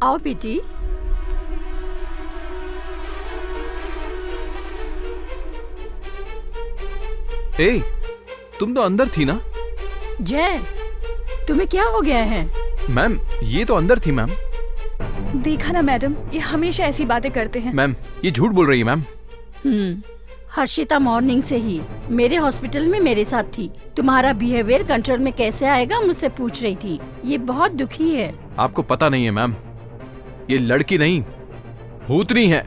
आओ बेटी।
ए, तुम तो अंदर थी ना?
जय, तुम्हें क्या हो गया है?
मैम, ये तो अंदर थी मैम।
देखा ना मैडम, ये हमेशा ऐसी बातें करते हैं।
मैम, ये झूठ बोल रही है मैम।
हर्षिता मॉर्निंग से ही मेरे हॉस्पिटल में मेरे साथ थी। तुम्हारा बिहेवियर कंट्रोल में कैसे आएगा मुझसे पूछ रही थी। ये बहुत दुखी है।
आपको पता नहीं है मैम, ये लड़की नहीं भूतनी है,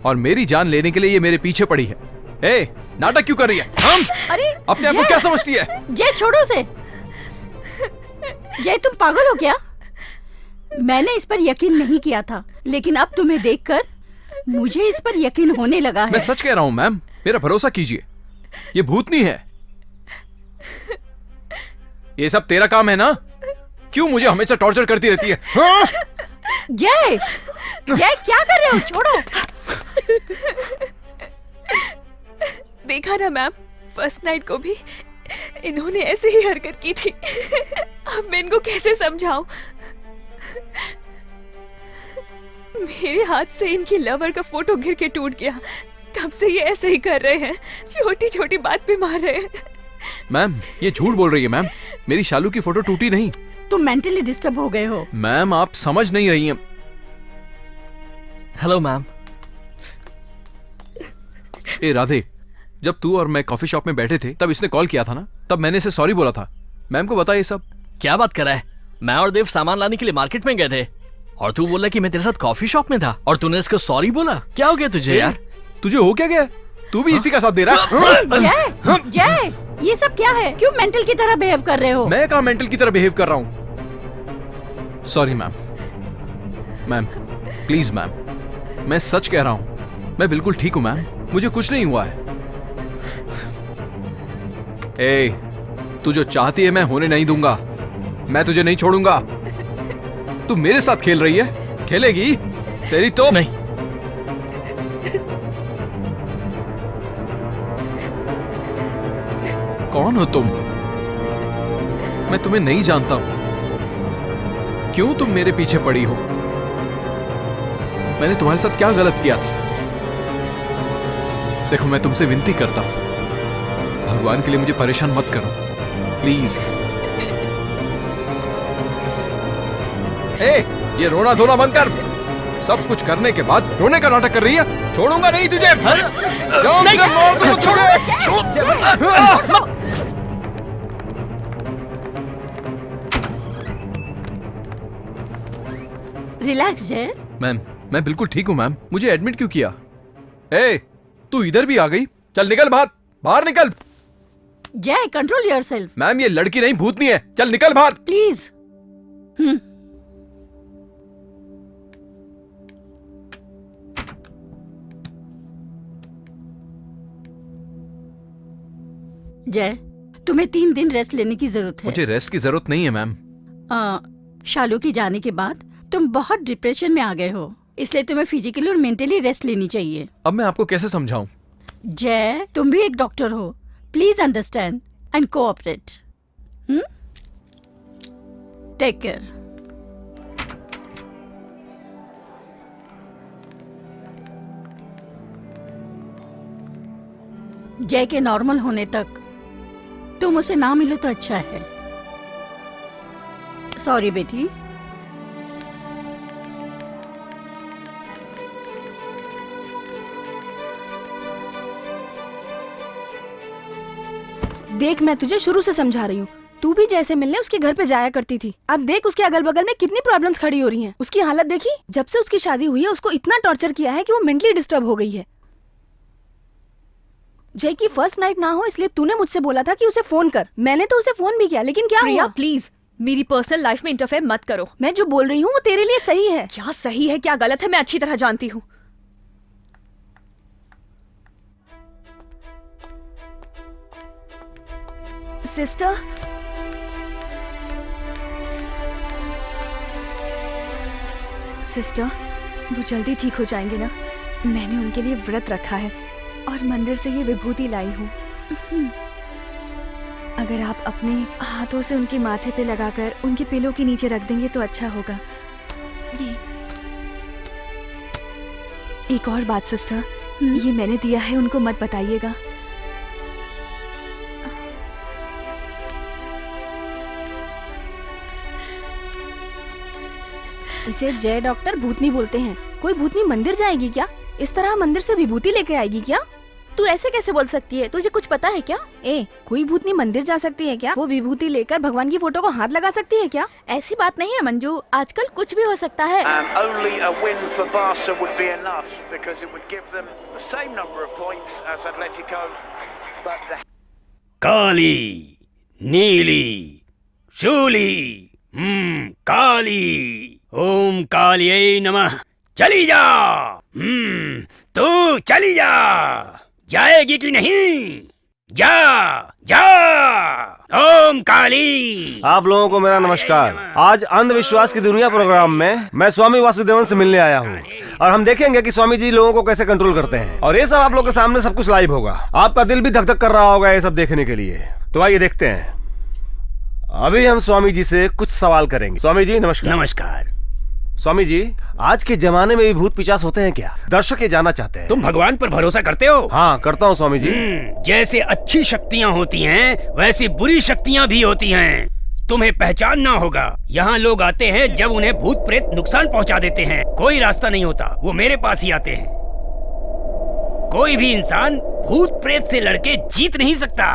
और मेरी जान लेने के लिए ये मेरे पीछे पड़ी है। ए, नाटक क्यों कर रही है?
अरे
अपने आप को क्या समझती है?
जय छोड़ो से। जय तुम पागल हो क्या? मैंने इस पर यकीन नहीं किया था, लेकिन अब तुम्हें देखकर मुझे इस पर यकीन होने लगा
मैं
है।
सच कह रहा हूँ मैम, मेरा भरोसा कीजिए, ये भूतनी है। ये सब तेरा काम है ना? क्यों मुझे हमेशा टॉर्चर करती रहती है? हाँ?
जय, जय क्या कर रहे हो? छोड़ो।
देखा ना मैम, फर्स्ट नाइट को भी इन्होंने ऐसे ही हरकत की थी। अब मैं इनको कैसे समझाऊं? मेरे हाथ से इनकी लवर का फोटो गिर के टूट गया, तब से ये ऐसे ही कर रहे हैं, छोटी छोटी बात पे मार रहे हैं।
मैम ये झूठ बोल रही है मैम, मेरी शालू की फोटो टूटी नहीं।
तुम मेंटली डिस्टर्ब हो गए हो।
मैम आप समझ नहीं रही हैं।
Hello ma'am.
ए राधे, जब तू और मैं कॉफी शॉप में बैठे थे तब इसने कॉल किया था ना, तब मैंने इसे सॉरी बोला था। मैम को बता ये सब।
क्या बात कर रहा है? मैं और देव सामान लाने के लिए मार्केट में गए थे और तू बोला कि मैं तेरे साथ कॉफी शॉप में था और तूने इसको सॉरी बोला। क्या हो गया तुझे यार?
तुझे हो क्या गया? तू भी इसी का साथ दे रहा है?
जय, जय, ये सब क्या है? क्यों मेंटल की तरह बिहेव कर रहे हो?
मैं कहाँ मेंटल की तरह बिहेव कर रहा हूँ? Sorry ma'am. Ma'am please ma'am, मैं सच कह रहा हूँ, मैं बिल्कुल ठीक हूँ मैम, मुझे कुछ नहीं हुआ है। ए, तू जो चाहती है मैं होने नहीं दूंगा, मैं तुझे नहीं छोड़ूंगा। तू मेरे साथ खेल रही है, खेलेगी तेरी तो
नहीं।
कौन हो तुम? मैं तुम्हें नहीं जानता हूं, क्यों तुम मेरे पीछे पड़ी हो? मैंने तुम्हारे साथ क्या गलत किया था? देखो मैं तुमसे विनती करता हूं, भगवान के लिए मुझे परेशान मत करो प्लीज। ए, ये रोना धोना बंद कर। सब कुछ करने के बाद रोने का नाटक कर रही है। छोड़ूंगा नहीं तुझे। जान से मार दूंगा, छोड़ो।
रिलैक्स जय।
मैम मैं बिल्कुल ठीक हूँ मैम, मुझे एडमिट क्यों किया? ए, तू इधर भी आ गई? चल निकल बाहर, बाहर निकल।
जय कंट्रोल योरसेल्फ।
मैम ये लड़की नहीं भूतनी है, चल निकल बाहर
प्लीज। जय, तुम्हें 3 दिन रेस्ट लेने की जरूरत है।
मुझे रेस्ट की जरूरत नहीं है मैम।
शालू की जाने के बाद तुम बहुत डिप्रेशन में आ गए हो, इसलिए तुम्हें फिजिकली और मेंटली रेस्ट लेनी चाहिए।
अब मैं आपको कैसे समझाऊं?
जय, तुम भी एक डॉक्टर हो, please understand and cooperate. Take care. Jay के नॉर्मल होने तक तुम उसे ना मिलो तो अच्छा है। सॉरी बेटी।
देख मैं तुझे शुरू से समझा रही हूँ, तू भी जैसे मिलने उसके घर पे जाया करती थी। अब देख उसके अगल बगल में कितनी प्रॉब्लम्स खड़ी हो रही हैं। उसकी हालत देखी, जब से उसकी शादी हुई है उसको इतना टॉर्चर किया है कि वो मेंटली डिस्टर्ब हो गई है। जय की फर्स्ट नाइट ना हो इसलिए तूने मुझसे बोला था कि उसे फोन कर। मैंने तो उसे फोन भी किया, लेकिन क्या
प्रिया
हुआ?
प्लीज मेरी पर्सनल लाइफ में इंटरफेयर मत करो।
मैं जो बोल रही हूँ वो तेरे लिए सही है।
क्या सही है क्या गलत है मैं अच्छी तरह जानती हूँ। सिस्टर, सिस्टर वो जल्दी ठीक हो जाएंगे ना? मैंने उनके लिए व्रत रखा है और मंदिर से ये विभूति लाई हूँ। अगर आप अपने हाथों से उनके माथे पे लगाकर उनके पिलो के नीचे रख देंगे तो अच्छा होगा।
जी।
एक और बात सिस्टर, ये मैंने दिया है, उनको मत बताइएगा।
इसे जय डॉक्टर भूतनी बोलते हैं। कोई भूतनी मंदिर जाएगी क्या? इस तरह मंदिर से विभूति लेके आएगी क्या?
तू ऐसे कैसे बोल सकती है? तुझे कुछ पता है क्या?
कोई भूतनी मंदिर जा सकती है क्या? वो विभूति लेकर भगवान की फोटो को हाथ लगा सकती है क्या?
ऐसी बात नहीं है मंजू, आजकल कुछ भी हो सकता है।
Only a win for Barca would be enough because it would give them the same number of points as Atletico. But काली, नीली, शूली, काली,
ओम कालिये नमः। चली जा। तू चली जा। जाएगी कि नहीं? जा जा। ओम काली।
आप लोगों को मेरा नमस्कार। आज अंधविश्वास की दुनिया प्रोग्राम में मैं स्वामी वासुदेवन से मिलने आया हूँ और हम देखेंगे कि स्वामी जी लोगों को कैसे कंट्रोल करते हैं। और ये सब आप लोग के सामने सब कुछ लाइव होगा। आपका दिल भी धक धक कर रहा होगा ये सब देखने के लिए। तो आइए देखते हैं। अभी हम स्वामी जी से कुछ सवाल करेंगे। स्वामी जी नमस्कार।
नमस्कार।
स्वामी जी, आज के जमाने में भी भूत पिशाच होते हैं क्या? दर्शक ये जानना चाहते हैं।
तुम भगवान पर भरोसा करते हो?
हाँ करता हूँ स्वामी जी।
जैसे अच्छी शक्तियाँ होती हैं वैसी बुरी शक्तियाँ भी होती हैं। तुम्हें पहचानना होगा। यहाँ लोग आते हैं जब उन्हें भूत प्रेत नुकसान पहुँचा देते हैं। कोई रास्ता नहीं होता, वो मेरे पास ही आते हैं। कोई भी इंसान भूत प्रेत से लड़के जीत नहीं सकता।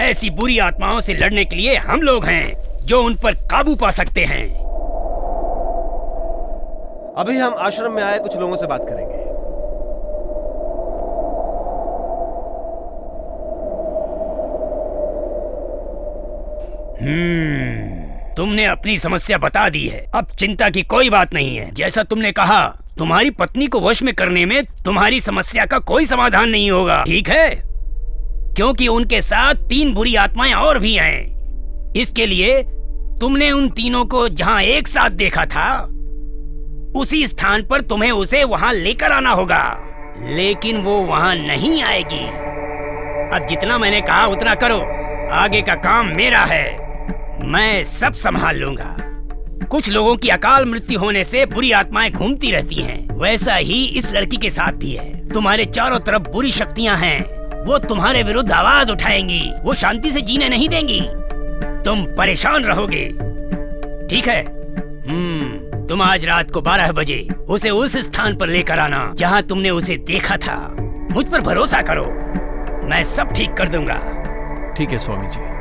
ऐसी बुरी आत्माओं से लड़ने के लिए हम लोग हैं जो उन पर काबू पा सकते हैं।
अभी हम आश्रम में आए कुछ लोगों से बात करेंगे।
तुमने अपनी समस्या बता दी है। अब चिंता की कोई बात नहीं है। जैसा तुमने कहा, तुम्हारी पत्नी को वश में करने में तुम्हारी समस्या का कोई समाधान नहीं होगा, ठीक है? क्योंकि उनके साथ 3 बुरी आत्माएं और भी हैं। इसके लिए तुमने उन तीनों को जहां एक साथ देखा था उसी स्थान पर तुम्हें उसे वहां लेकर आना होगा। लेकिन वो वहां नहीं आएगी। अब जितना मैंने कहा उतना करो। आगे का काम मेरा है। मैं सब संभाल लूंगा। कुछ लोगों की अकाल मृत्यु होने से बुरी आत्माएं घूमती रहती हैं। वैसा ही इस लड़की के साथ भी है। तुम्हारे चारों तरफ बुरी शक्तियां हैं। वो तुम्हारे विरुद्ध आवाज उठाएंगी। वो शांति से जीने नहीं देंगी। तुम परेशान रहोगे, ठीक है? तुम आज रात को 12 बजे उसे उस स्थान पर लेकर आना जहां तुमने उसे देखा था। मुझ पर भरोसा करो, मैं सब ठीक कर दूंगा।
ठीक है स्वामी जी।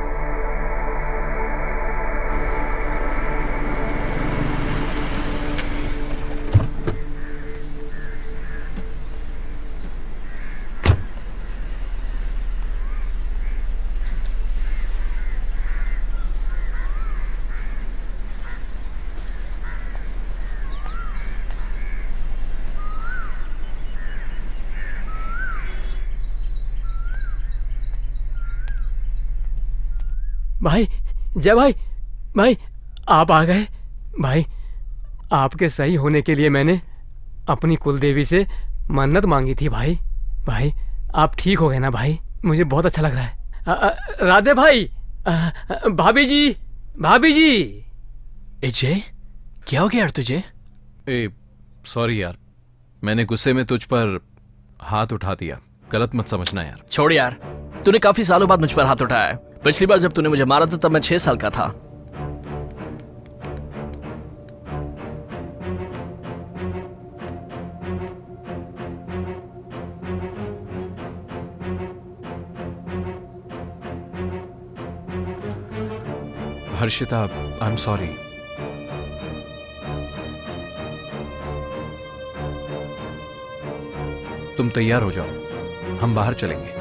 भाई, जय भाई, भाई आप आ गए। भाई आपके सही होने के लिए मैंने अपनी कुलदेवी से मन्नत मांगी थी। भाई भाई आप ठीक हो गए ना भाई? मुझे बहुत अच्छा लग रहा है। राधे भाई, भाभी जी, भाभी जी।
जय, क्या हो गया यार तुझे?
सॉरी यार, मैंने गुस्से में तुझ पर हाथ उठा दिया। गलत मत समझना यार।
छोड़ यार, तूने काफी सालों बाद मुझ पर हाथ उठाया है। पिछली बार जब तूने मुझे मारा था तब मैं 6 साल का था।
Harshita, I am sorry. तुम तैयार हो जाओ, हम बाहर चलेंगे।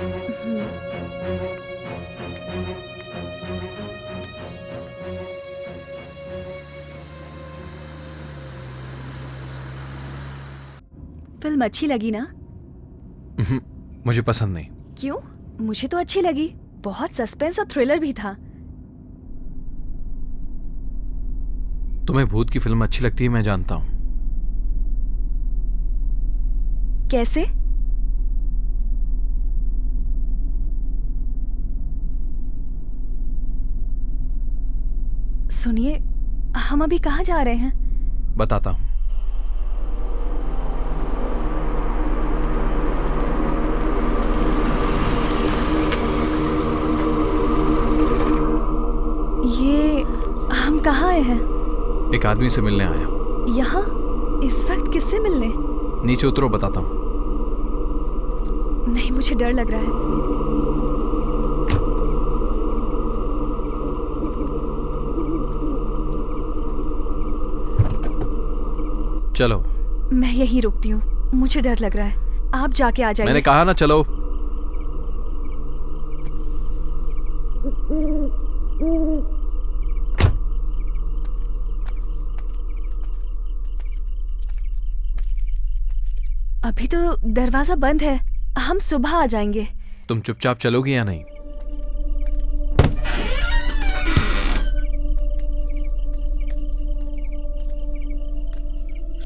फिल्म अच्छी लगी ना?
मुझे पसंद नहीं।
क्यों? मुझे तो अच्छी लगी। बहुत सस्पेंस और थ्रिलर भी था।
तुम्हें भूत की फिल्म अच्छी लगती है, मैं जानता हूं।
कैसे? सुनिए, हम अभी कहाँ जा रहे हैं?
बताता हूं।
ये हम कहाँ आए हैं?
एक आदमी से मिलने आया।
यहाँ? इस वक्त किससे मिलने?
नीचे उतरो, बताता हूं।
नहीं, मुझे डर लग रहा है।
चलो।
मैं यहीं रुकती हूँ, मुझे डर लग रहा है। आप जाके आ जाइए।
मैंने कहा ना चलो।
अभी तो दरवाजा बंद है, हम सुबह आ जाएंगे।
तुम चुपचाप चलोगी या नहीं?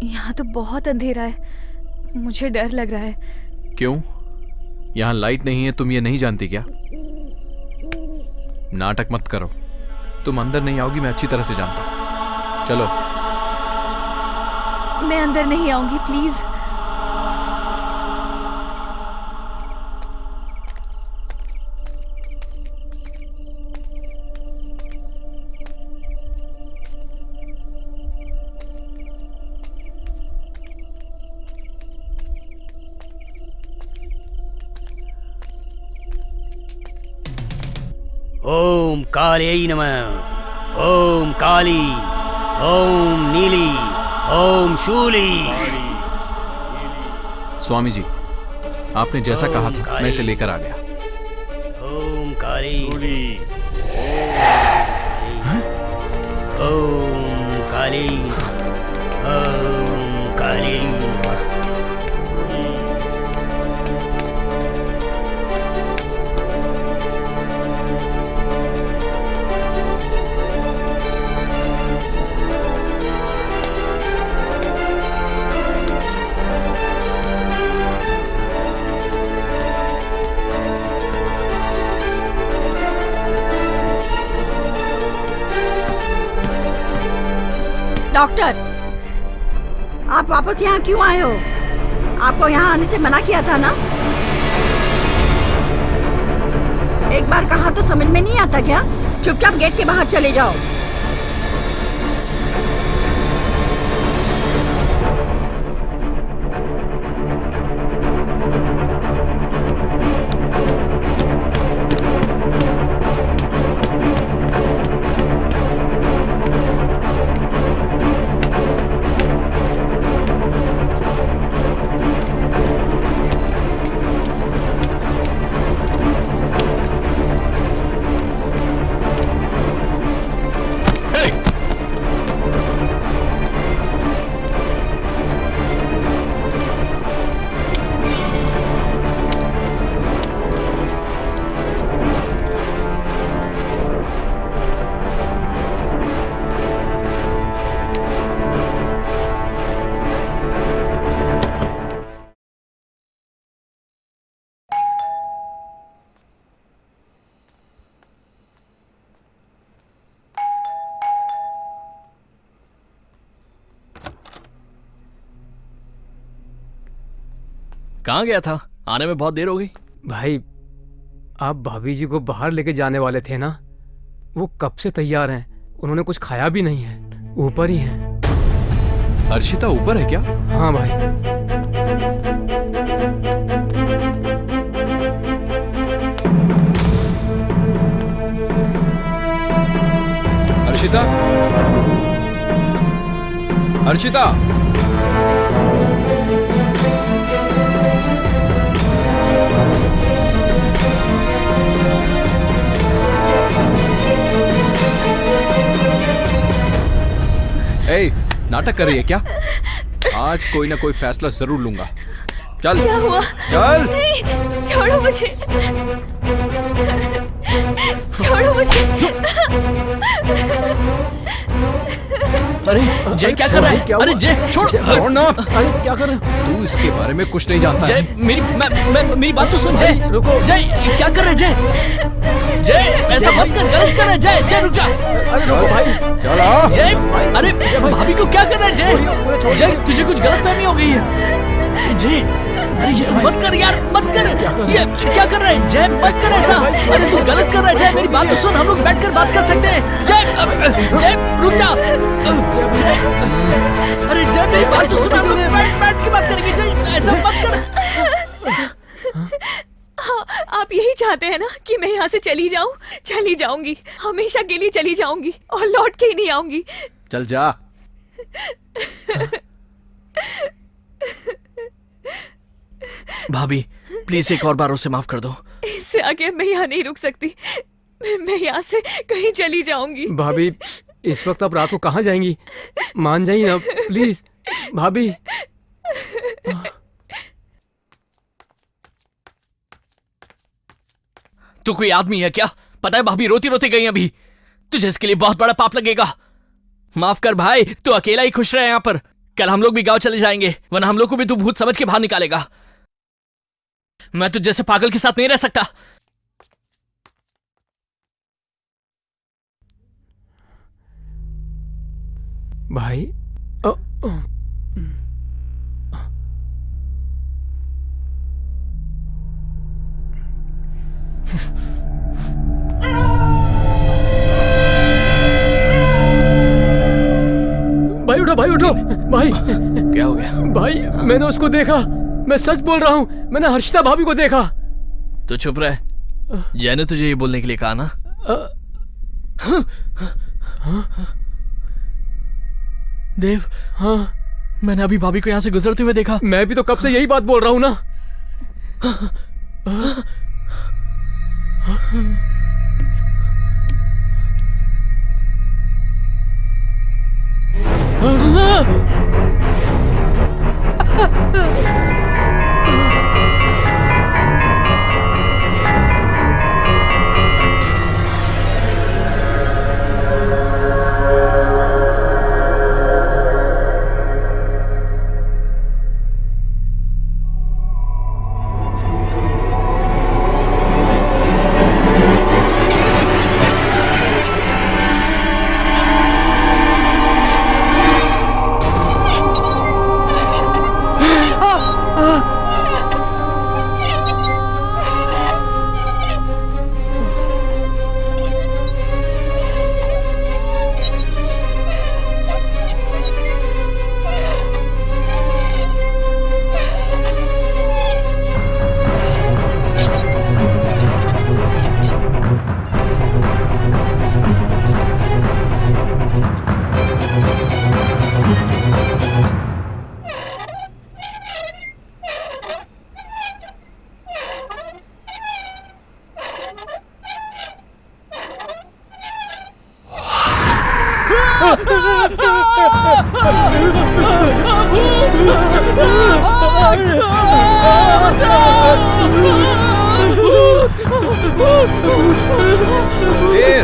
यहाँ तो बहुत अंधेरा है, मुझे डर लग रहा है।
क्यों? यहाँ लाइट नहीं है, तुम ये नहीं जानती क्या? नाटक मत करो, तुम अंदर नहीं आओगी, मैं अच्छी तरह से जानता हूं। चलो।
मैं अंदर नहीं आऊंगी, प्लीज।
ओम काले नमः, ओम काली, ओम नीली, ओम शूली।
स्वामी जी, आपने जैसा कहा था मैं इसे लेकर आ गया।
ओम काली, ओम काली, ओम काली।
डॉक्टर, आप वापस यहाँ क्यों आए हो? आपको यहाँ आने से मना किया था ना? एक बार कहा तो समझ में नहीं आता क्या? चुपचाप गेट के बाहर चले जाओ।
कहाँ गया था? आने में बहुत देर हो गई।
भाई, आप भाभी जी को बाहर लेके जाने वाले थे ना? वो कब से तैयार हैं, उन्होंने कुछ खाया भी नहीं है, ऊपर ही हैं।
अर्शिता ऊपर है क्या?
हाँ भाई।
अर्शिता, अर्शिता, ए, नाटक कर रही है क्या? आज कोई ना कोई फैसला जरूर लूंगा। चल।
क्या हुआ?
चल।
नहीं, छोड़ो मुझे, छोड़ो मुझे।
अरे जय, क्या कर रहा है? अरे जय, छोड़।
छोड़ ना।
अरे क्या कर रहे हो?
तू इसके बारे में कुछ नहीं जानता।
जय, मेरी बात तो सुन। जय रुको। जय क्या कर रहे हैं? जय ऐसा मत कर, गलत कर रहा है। जय रुक जा।
अरे रुको भाई,
चलो।
जय, अरे भाभी को क्या कर रहा है? जय तुझे कुछ गलतफहमी हो गई है। जय, अरे ये सब मत कर यार, मत कर। ये क्या कर रहा है? जय मत कर ऐसा। अरे तू गलत कर रहा है। जय मेरी बात तो सुन, हम लोग बैठकर बात कर सकते हैं। जय रुक जा। जय, अरे जय मेरी बात तो सुन, हम लोग बैठ के बात करेंगे। जय ऐसा मत कर।
हाँ, आप यही चाहते हैं ना कि मैं यहाँ से चली जाऊँ? चली जाऊंगी, हमेशा के लिए चली जाऊंगी और लौट के ही नहीं आऊंगी।
चल जा।
भाभी प्लीज एक और बार उसे माफ कर दो।
इससे आगे मैं यहाँ नहीं रुक सकती, मैं यहाँ से कहीं चली जाऊंगी।
भाभी, इस वक्त आप रात को कहाँ जाएंगी? मान जाइए ना प्लीज भाभी।
तू कोई आदमी है क्या? पता है भाभी रोती रोती गई अभी। तुझे इसके लिए बहुत बड़ा पाप लगेगा। माफ कर भाई, तू अकेला ही खुश रहे यहाँ पर। कल हम लोग भी गांव चले जाएंगे, वरना हम लोग को भी तू भूत समझ के बाहर निकालेगा। मैं तुझ जैसे पागल के साथ नहीं रह सकता।
भाई भाई उठो, भाई उठो, भाई
क्या हो गया?
भाई मैंने उसको देखा, मैं सच बोल रहा हूँ, मैंने हर्षिता भाभी को देखा।
तो चुप रहे, जय ने तुझे ये बोलने के लिए कहा ना। देव,
हाँ
मैंने अभी भाभी को यहाँ से गुजरते हुए देखा।
मैं भी तो कब से यही बात बोल रहा हूँ ना।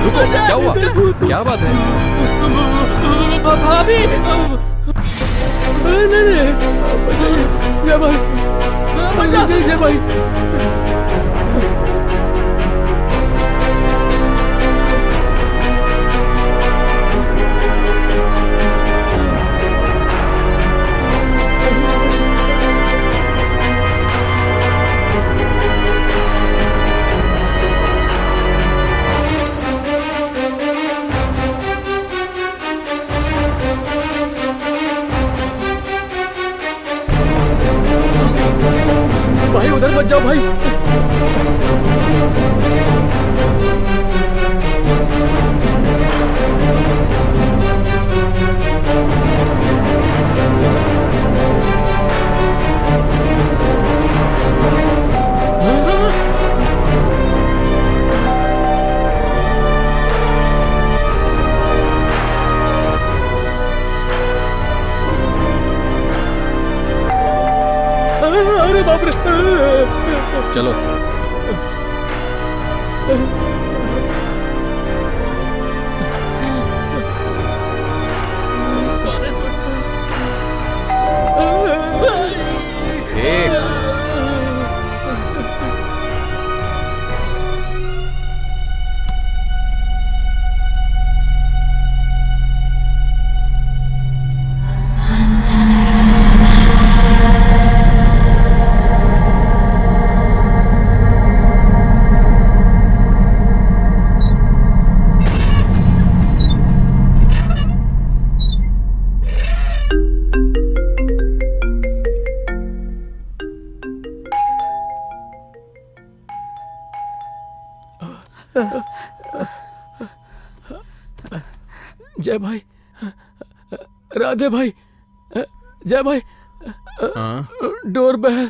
रुको, क्या हुआ? क्या बात है?
भाभी नहीं, जय भाई, जय भाई। भाई उधर मत जाओ भाई। अरे बाप रे,
चलो। जय भाई, राधे भाई, जय भाई, डोर बेल।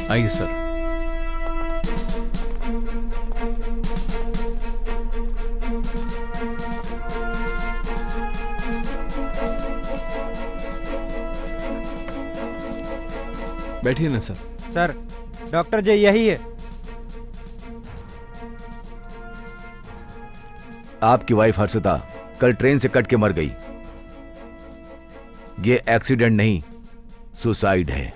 आइए सर। बैठिए ना सर।
सर डॉक्टर जी यही है।
आपकी वाइफ हर्षिता कल ट्रेन से कट के मर गई। ये एक्सीडेंट नहीं, सुसाइड है।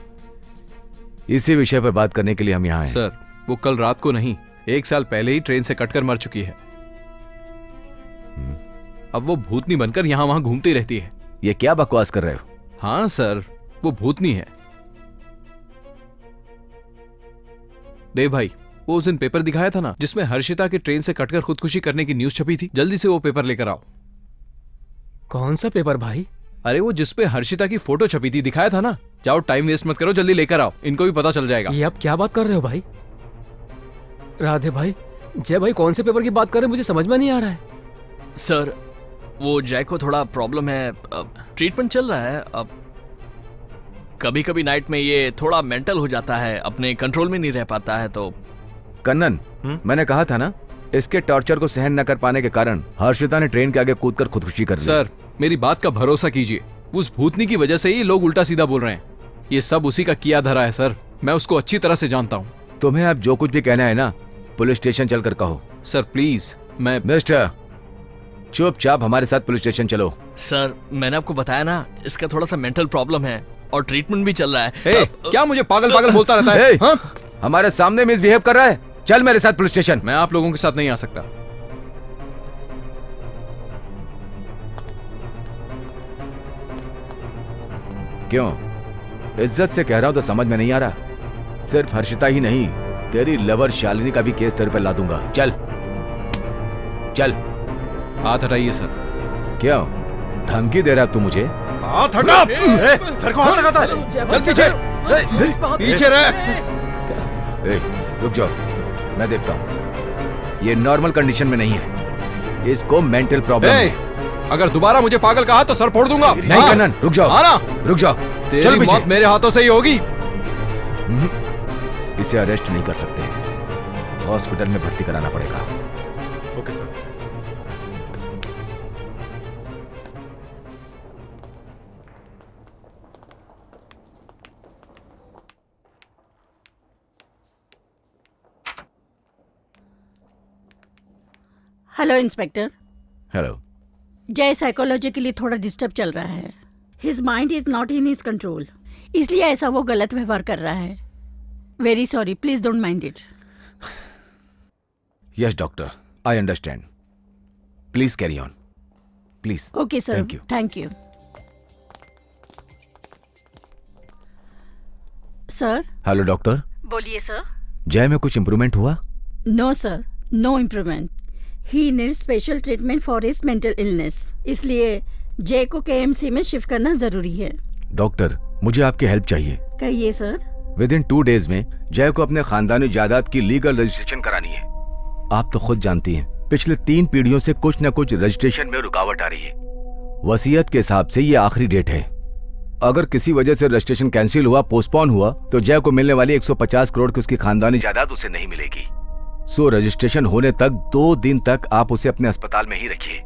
इसी विषय पर बात करने के लिए हम यहाँ हैं।
सर वो कल रात को नहीं, 1 साल पहले ही ट्रेन से कटकर मर चुकी है। अब वो भूतनी बनकर यहाँ वहां घूमती रहती है।
ये क्या बकवास कर रहे हो?
हाँ सर, वो भूतनी है। देव भाई, वो उस दिन पेपर दिखाया था ना जिसमें हर्षिता के ट्रेन से कटकर खुदकुशी करने की न्यूज छपी थी, जल्दी से वो पेपर लेकर आओ।
कौन सा पेपर भाई?
अरे वो जिसपे हर्षिता की फोटो छपी थी, दिखाया था ना। जाओ, टाइम वेस्ट मत करो, जल्दी लेकर आओ, इनको भी पता चल जाएगा।
ये आप क्या बात कर रहे हो भाई? राधे भाई, जय भाई कौन से पेपर की बात कर रहे हैं, मुझे समझ में नहीं आ रहा है।
सर वो जय को थोड़ा प्रॉब्लम है, ट्रीटमेंट चल रहा है। अब कभी कभी नाइट में ये थोड़ा मेंटल हो जाता है, अपने कंट्रोल में नहीं रह पाता है। तो
कन्नन, मैंने कहा था ना, इसके टॉर्चर को सहन न कर पाने के कारण हर्षिता ने ट्रेन के आगे कूदकर खुदकुशी कर ली।
सर मेरी बात का भरोसा कीजिए, उस भूतनी की वजह से ही लोग उल्टा सीधा बोल रहे हैं। ये सब उसी का किया धरा है सर, मैं उसको अच्छी तरह से जानता हूँ।
तुम्हें अब जो कुछ भी कहना है ना, पुलिस स्टेशन चलकर कहो।
सर प्लीज, मैं
मिस्टर, चुपचाप हमारे साथ पुलिस स्टेशन चलो।
सर मैंने आपको बताया ना, इसका थोड़ा सा मेंटल प्रॉब्लम है और ट्रीटमेंट भी चल रहा है।
क्या मुझे पागल पागल बोलता रहता है? हाँ?
हमारे सामने मिसबिहेव कर रहा है। चल मेरे साथ पुलिस स्टेशन।
मैं आप लोगों के साथ नहीं आ सकता।
क्यों? इज्जत से कह रहा हूं तो समझ में नहीं आ रहा? सिर्फ हर्षिता ही नहीं, तेरी लवर शालिनी का भी केस तेरे पर ला दूंगा। चल चल।
हाथ हटाइए सर।
क्यों धमकी दे रहा तू मुझे?
हाथ हटा। सर को हाथ लगाता है।
चल पीछे, पीछे रह।
रुक जाओ, मैं देखता हूँ। ये नॉर्मल कंडीशन में नहीं है, इसको मेंटल प्रॉब्लम है।
अगर दोबारा मुझे पागल कहा तो सर फोड़ दूंगा।
नहीं कन्नन, रुक जाओ।
आना,
रुक जाओ।
तेरी मौत मेरे हाथों से ही होगी।
इसे अरेस्ट नहीं कर सकते, हॉस्पिटल में भर्ती कराना पड़ेगा।
Okay sir.
Hello inspector.
Hello.
Jay psychologically थोड़ा डिस्टर्ब चल रहा है। His mind is not in his control, इसलिए ऐसा वो गलत व्यवहार कर रहा है। Very sorry, please don't mind it.
Yes doctor, I understand. Please carry on, please.
Okay sir,
thank you.
Thank you sir.
Hello doctor.
बोलिए सर।
जय में कुछ इम्प्रूवमेंट हुआ?
No sir, no improvement. He need special treatment for his mental illness, इसलिए जय को KMC में shift करना जरूरी है।
डॉक्टर, मुझे आपकी हेल्प चाहिए।
कहिए सर।
विद इन 2 डेज में जय को अपने खानदानी जायदाद की लीगल रजिस्ट्रेशन करानी है। आप तो खुद जानती हैं, पिछले 3 पीढ़ियों से कुछ न कुछ रजिस्ट्रेशन में रुकावट आ रही है। वसीयत के हिसाब से ये आखिरी डेट है। अगर किसी वजह से रजिस्ट्रेशन कैंसिल हुआ, पोस्टपोन हुआ, तो जय को मिलने वाली 150 करोड़ की उसकी खानदानी जायदाद उसे नहीं मिलेगी। सो रजिस्ट्रेशन होने तक 2 दिन तक आप उसे अपने अस्पताल में ही रखिए।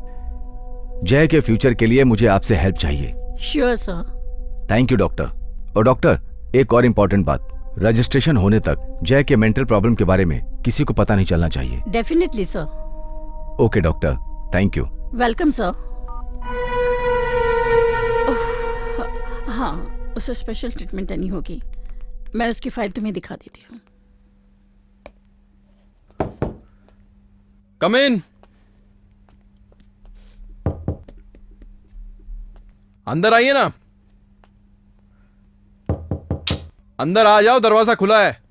जय के फ्यूचर के लिए मुझे आपसे हेल्प चाहिए।
Sure sir.
Thank you doctor. और डॉक्टर, एक और इम्पोर्टेंट बात, रजिस्ट्रेशन होने तक जय के मेंटल प्रॉब्लम के बारे में किसी को पता नहीं चलना चाहिए।
Definitely sir.
Okay doctor, thank you.
Welcome sir. हाँ, उसे स्पेशल ट्रीटमेंट देनी होगी। मैं उसकी फाइल तुम्हें दिखा देती हूँ।
कम इन। अंदर आइए ना। अंदर आ जाओ, दरवाजा खुला है।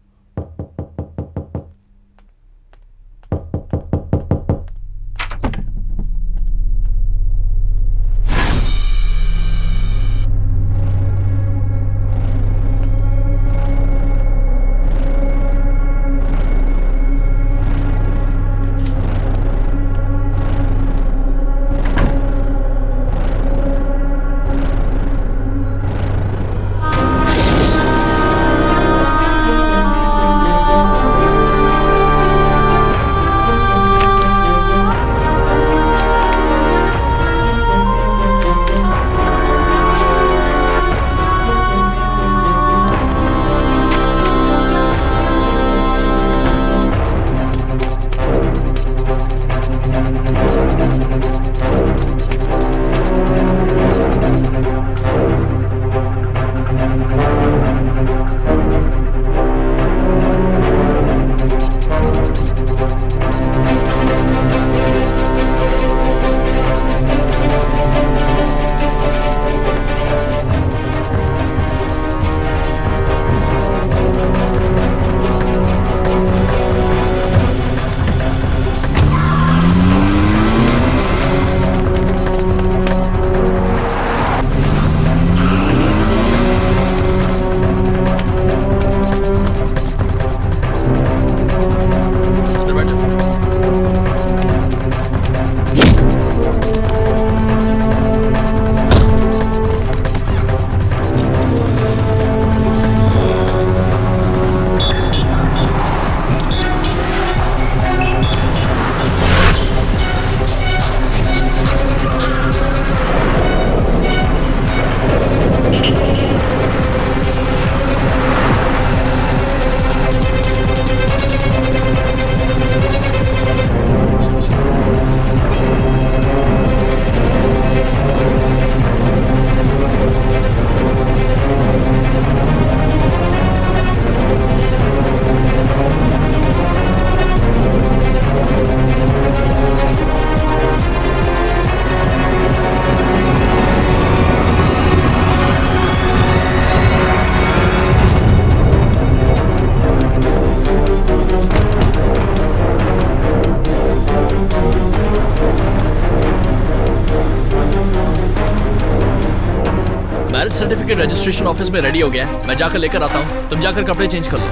सर्टिफिकेट रजिस्ट्रेशन ऑफिस में रेडी हो गया है, मैं जाकर लेकर आता हूँ। तुम जाकर कपड़े चेंज कर लो।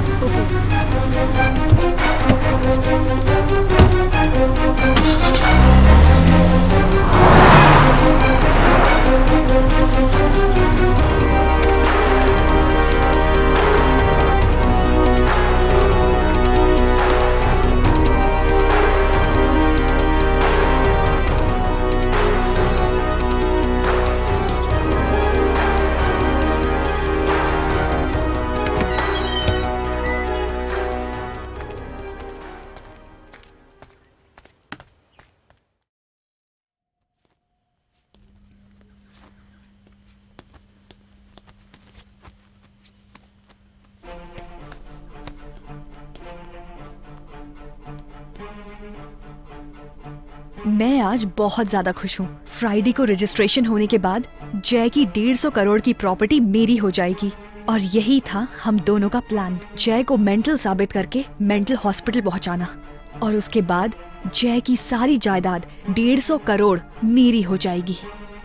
मैं आज बहुत ज्यादा खुश हूँ। फ्राइडे को रजिस्ट्रेशन होने के बाद जय की 150 करोड़ की प्रॉपर्टी मेरी हो जाएगी और यही था हम दोनों का प्लान। जय को मेंटल साबित करके मेंटल हॉस्पिटल पहुँचाना और उसके बाद जय की सारी जायदाद 150 करोड़ मेरी हो जाएगी।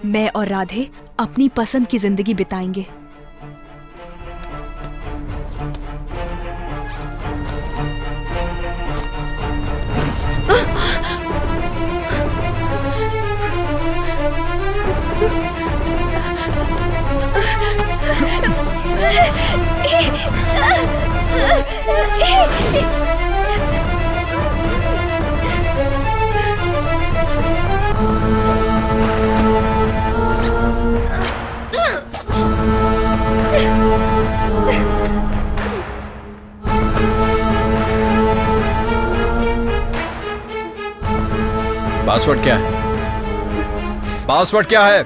मैं और राधे अपनी पसंद की जिंदगी बिताएंगे।
पासवर्ड क्या है? पासवर्ड क्या है?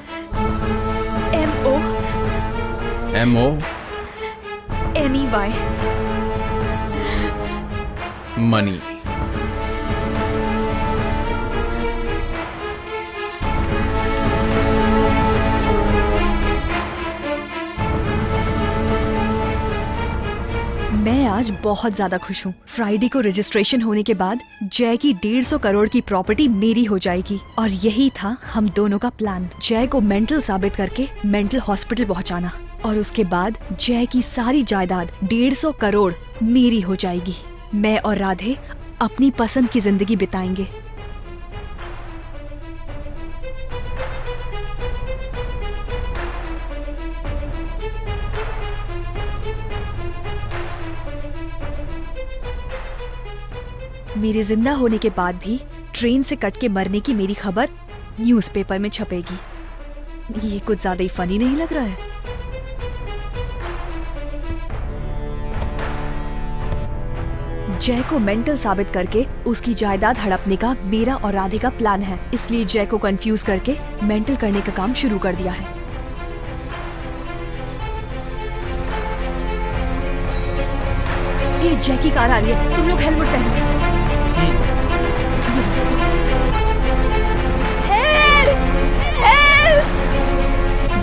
MONEY
money.
मैं आज बहुत ज्यादा खुश हूँ। फ्राइडे को रजिस्ट्रेशन होने के बाद जय की 150 करोड़ की प्रॉपर्टी मेरी हो जाएगी और यही था हम दोनों का प्लान। जय को मेंटल साबित करके मेंटल हॉस्पिटल पहुँचाना और उसके बाद जय की सारी जायदाद 150 करोड़ मेरी हो जाएगी। मैं और राधे अपनी पसंद की जिंदगी बिताएंगे। मेरे जिंदा होने के बाद भी ट्रेन से कट के मरने की मेरी खबर न्यूज़पेपर में छपेगी। ये कुछ ज्यादा ही फनी नहीं लग रहा है? जय को मेंटल साबित करके उसकी जायदाद हड़पने का मेरा और राधे का प्लान है, इसलिए जय को कंफ्यूज करके मेंटल करने का काम शुरू कर दिया है। ये जय की कार आ रही है, तुम लोग हेलमेट पहनो।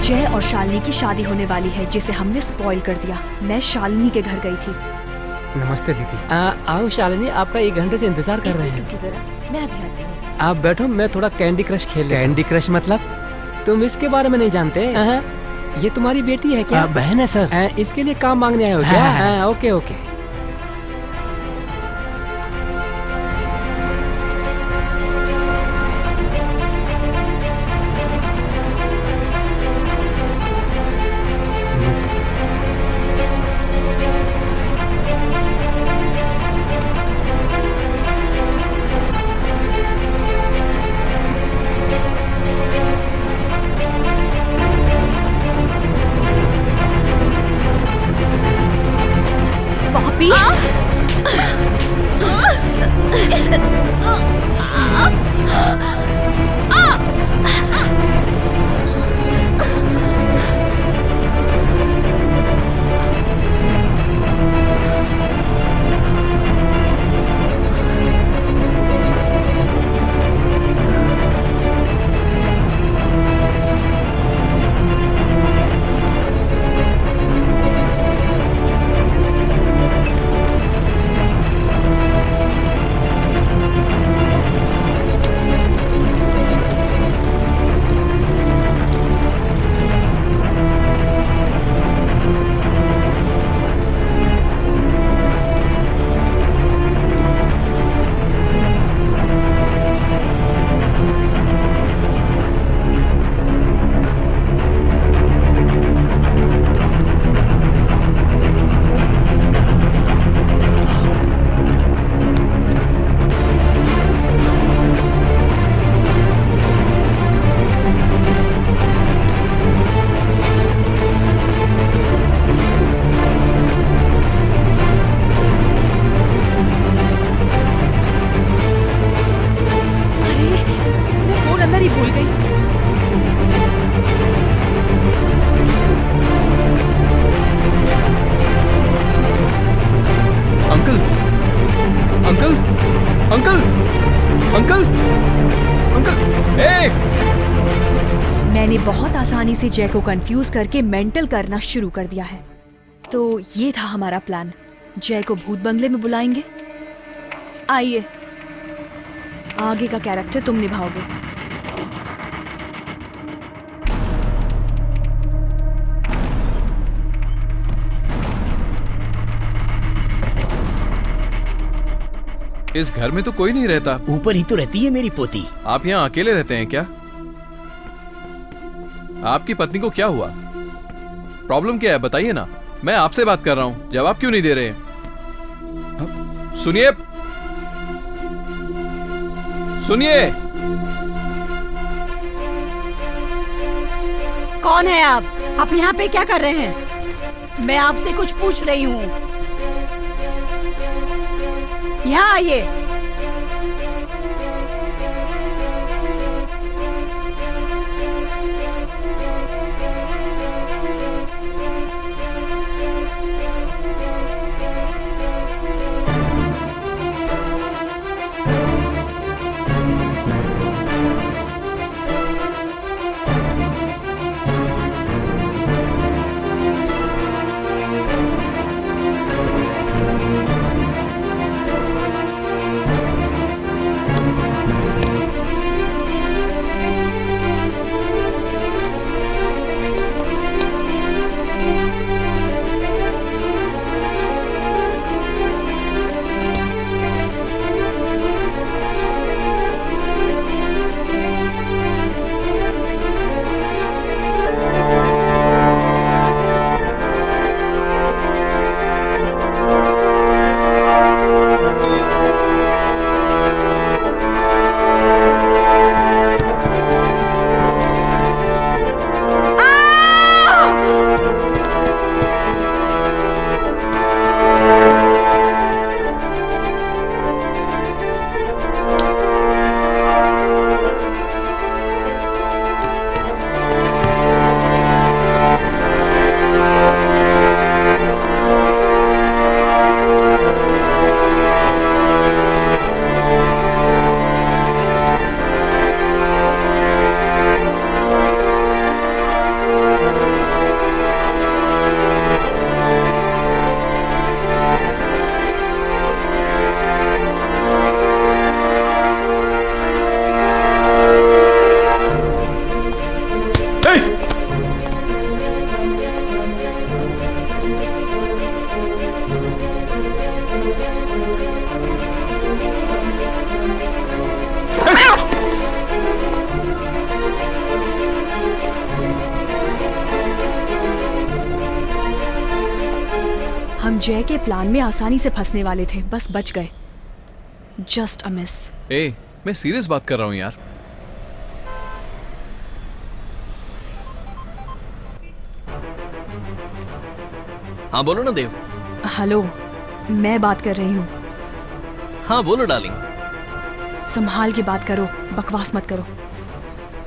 जय और शालिनी की शादी होने वाली है जिसे हमने स्पॉइल कर दिया। मैं शालिनी के घर गई थी।
नमस्ते दीदी। आओ शालिनी, आपका 1 घंटे से इंतजार कर रहे हैं।
जरा मैं अभी आती हूँ।
आप बैठो, मैं थोड़ा कैंडी क्रश खेल। कैंडी क्रश मतलब? तुम इसके बारे में नहीं जानते? ये तुम्हारी बेटी है क्या? बहन है सर। इसके लिए काम मांगने आए हो क्या? Okay okay.
बाप
अंकल अंकल ए!
मैंने बहुत आसानी से जय को कंफ्यूज करके मेंटल करना शुरू कर दिया है। तो ये था हमारा प्लान। जय को भूत बंगले में बुलाएंगे। आइए, आगे का कैरेक्टर तुम निभाओगे।
इस घर में तो कोई नहीं रहता।
ऊपर ही तो रहती है मेरी पोती।
आप यहाँ अकेले रहते हैं क्या? आपकी पत्नी को क्या हुआ? प्रॉब्लम क्या है बताइए ना। मैं आपसे बात कर रहा हूं, जवाब क्यों नहीं दे रहे? सुनिए सुनिए।
कौन है आप यहाँ पे क्या कर रहे हैं? मैं आपसे कुछ पूछ रही हूँ। यहाँ आइए।
हम जय के प्लान में आसानी से फंसने वाले थे, बस बच गए। Just a miss.
ए, मैं सीरियस बात कर रहा हूं यार।
हाँ बोलो ना देव।
हेलो, मैं बात कर रही हूँ।
हाँ बोलो डार्लिंग।
संभाल के बात करो, बकवास मत करो।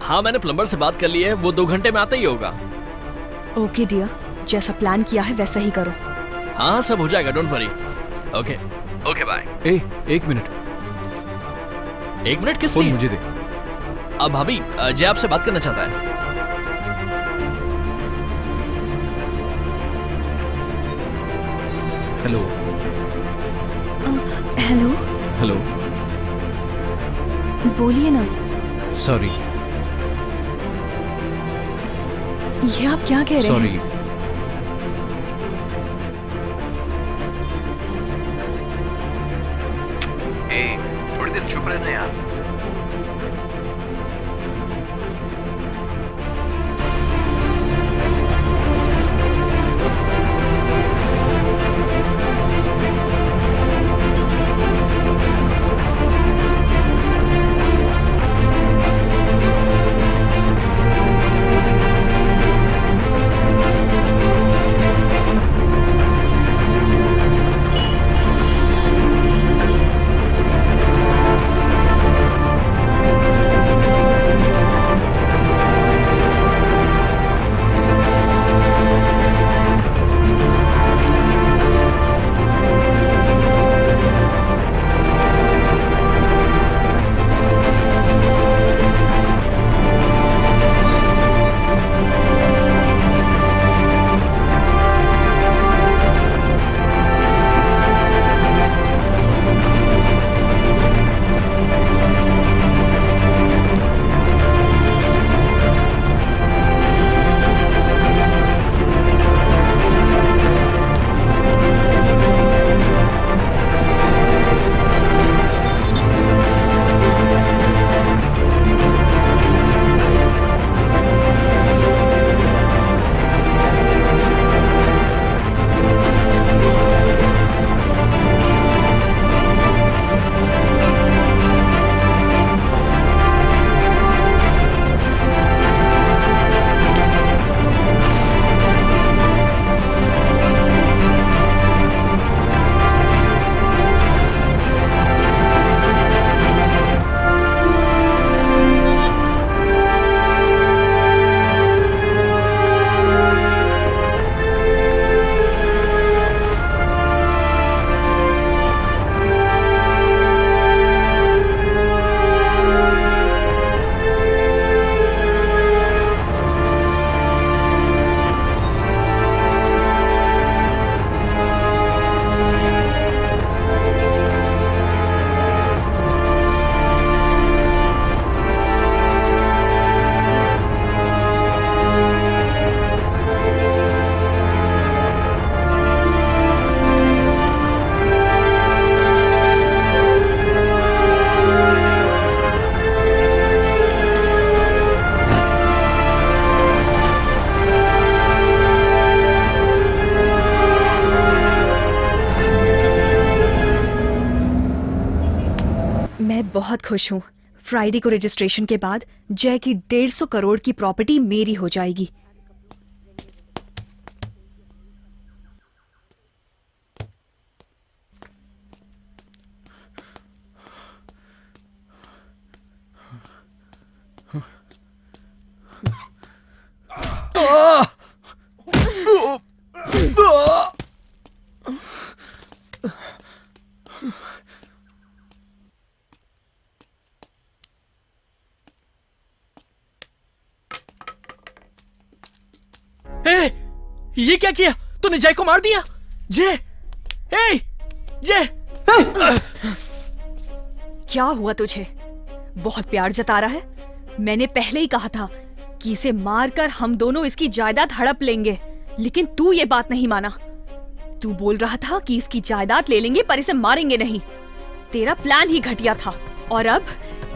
हाँ मैंने प्लम्बर से बात कर ली है, वो 2 घंटे में आता ही होगा।
ओके डियर, जैसा प्लान किया है वैसा ही करो।
हाँ सब हो जाएगा, don't worry. Okay okay bye.
ए, 1 मिनट।
1 मिनट किस
फोन
लिए?
मुझे दे।
अब भाभी, जय आपसे बात करना चाहता है।
Hello
hello,
hello.
बोलिए ना।
सॉरी
ये आप क्या कह रहे
सॉरी।
हैं?
थोड़ी देर चुप रहना यार।
बहुत खुश हूँ। फ्राइडे को रजिस्ट्रेशन के बाद जय की 150 करोड़ की प्रॉपर्टी मेरी हो जाएगी।
ए, ये क्या किया तूने? जय को मार दिया? जय, ए, जय,
क्या हुआ तुझे? बहुत प्यार जता रहा है। मैंने पहले ही कहा था कि इसे मारकर हम दोनों इसकी जायदाद हड़प लेंगे, लेकिन तू ये बात नहीं माना। तू बोल रहा था कि इसकी जायदाद ले लेंगे पर इसे मारेंगे नहीं। तेरा प्लान ही घटिया था और अब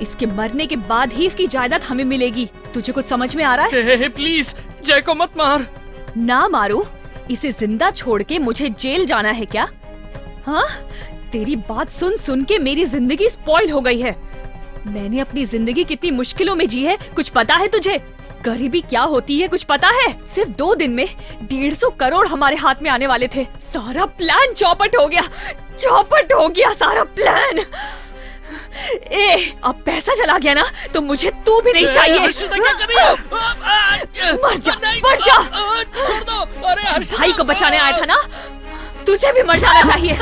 इसके मरने के बाद ही इसकी जायदाद हमें मिलेगी। तुझे कुछ समझ में आ रहा है?
प्लीज जय को मत मार।
ना मारो, इसे जिंदा छोड़ के मुझे जेल जाना है क्या? हाँ, तेरी बात सुन सुन के मेरी जिंदगी स्पॉइल हो गई है। मैंने अपनी जिंदगी कितनी मुश्किलों में जी है, कुछ पता है तुझे? गरीबी क्या होती है कुछ पता है? सिर्फ 2 दिन में 150 करोड़ हमारे हाथ में आने वाले थे। सारा प्लान चौपट हो गया, चौपट हो गया सारा प्लान। अब पैसा चला गया ना तो मुझे तू भी नहीं चाहिए।
क्या कर रही हो?
मर जा, मर जा।
छोड़ दो। अरे हर्षिता,
भाई को बचाने आया था ना, तुझे भी मर जाना चाहिए।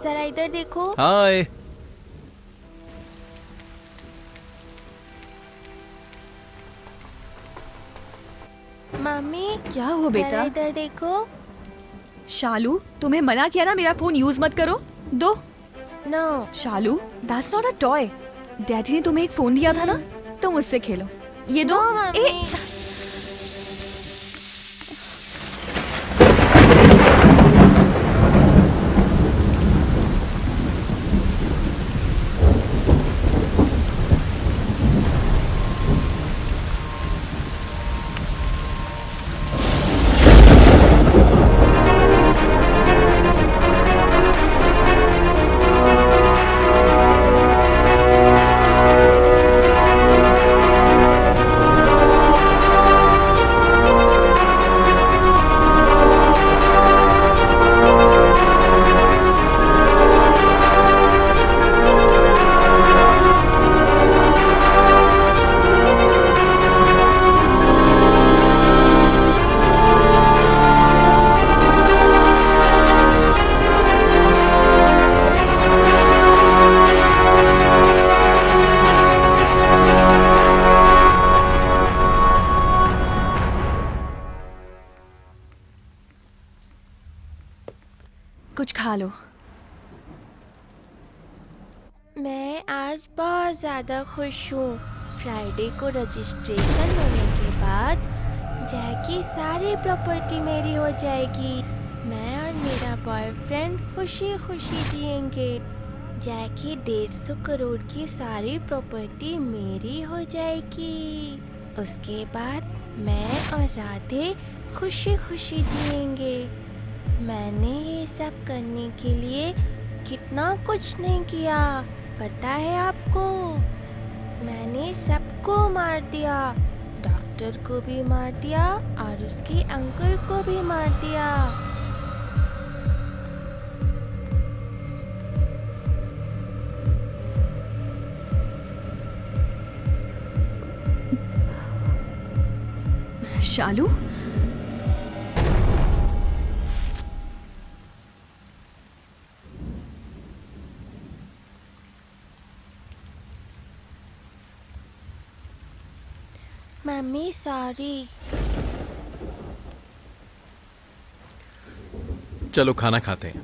जरा इधर देखो।
हाय।
मम्मी
क्या हुआ बेटा?
जरा इधर देखो।
शालू, तुम्हें मना किया ना मेरा फोन यूज मत करो। दो।
No
Shalu, that's not a toy. Daddy ने तुम्हें एक फोन दिया था ना, तुम उससे खेलो। ये दो। कुछ खा लो।
मैं आज बहुत ज़्यादा खुश हूँ। फ्राइडे को रजिस्ट्रेशन होने के बाद जैकी सारी प्रॉपर्टी मेरी हो जाएगी। मैं और मेरा बॉयफ्रेंड खुशी खुशी जिएंगे। जैकी 150 करोड़ की सारी प्रॉपर्टी मेरी हो जाएगी। उसके बाद मैं और राधे खुशी खुशी जिएंगे। मैंने ये सब करने के लिए कितना कुछ नहीं किया, पता है आपको? मैंने सबको मार दिया, डॉक्टर को भी मार दिया और उसके अंकल को भी मार दिया।
शालू,
मम्मी सॉरी।
चलो खाना खाते हैं।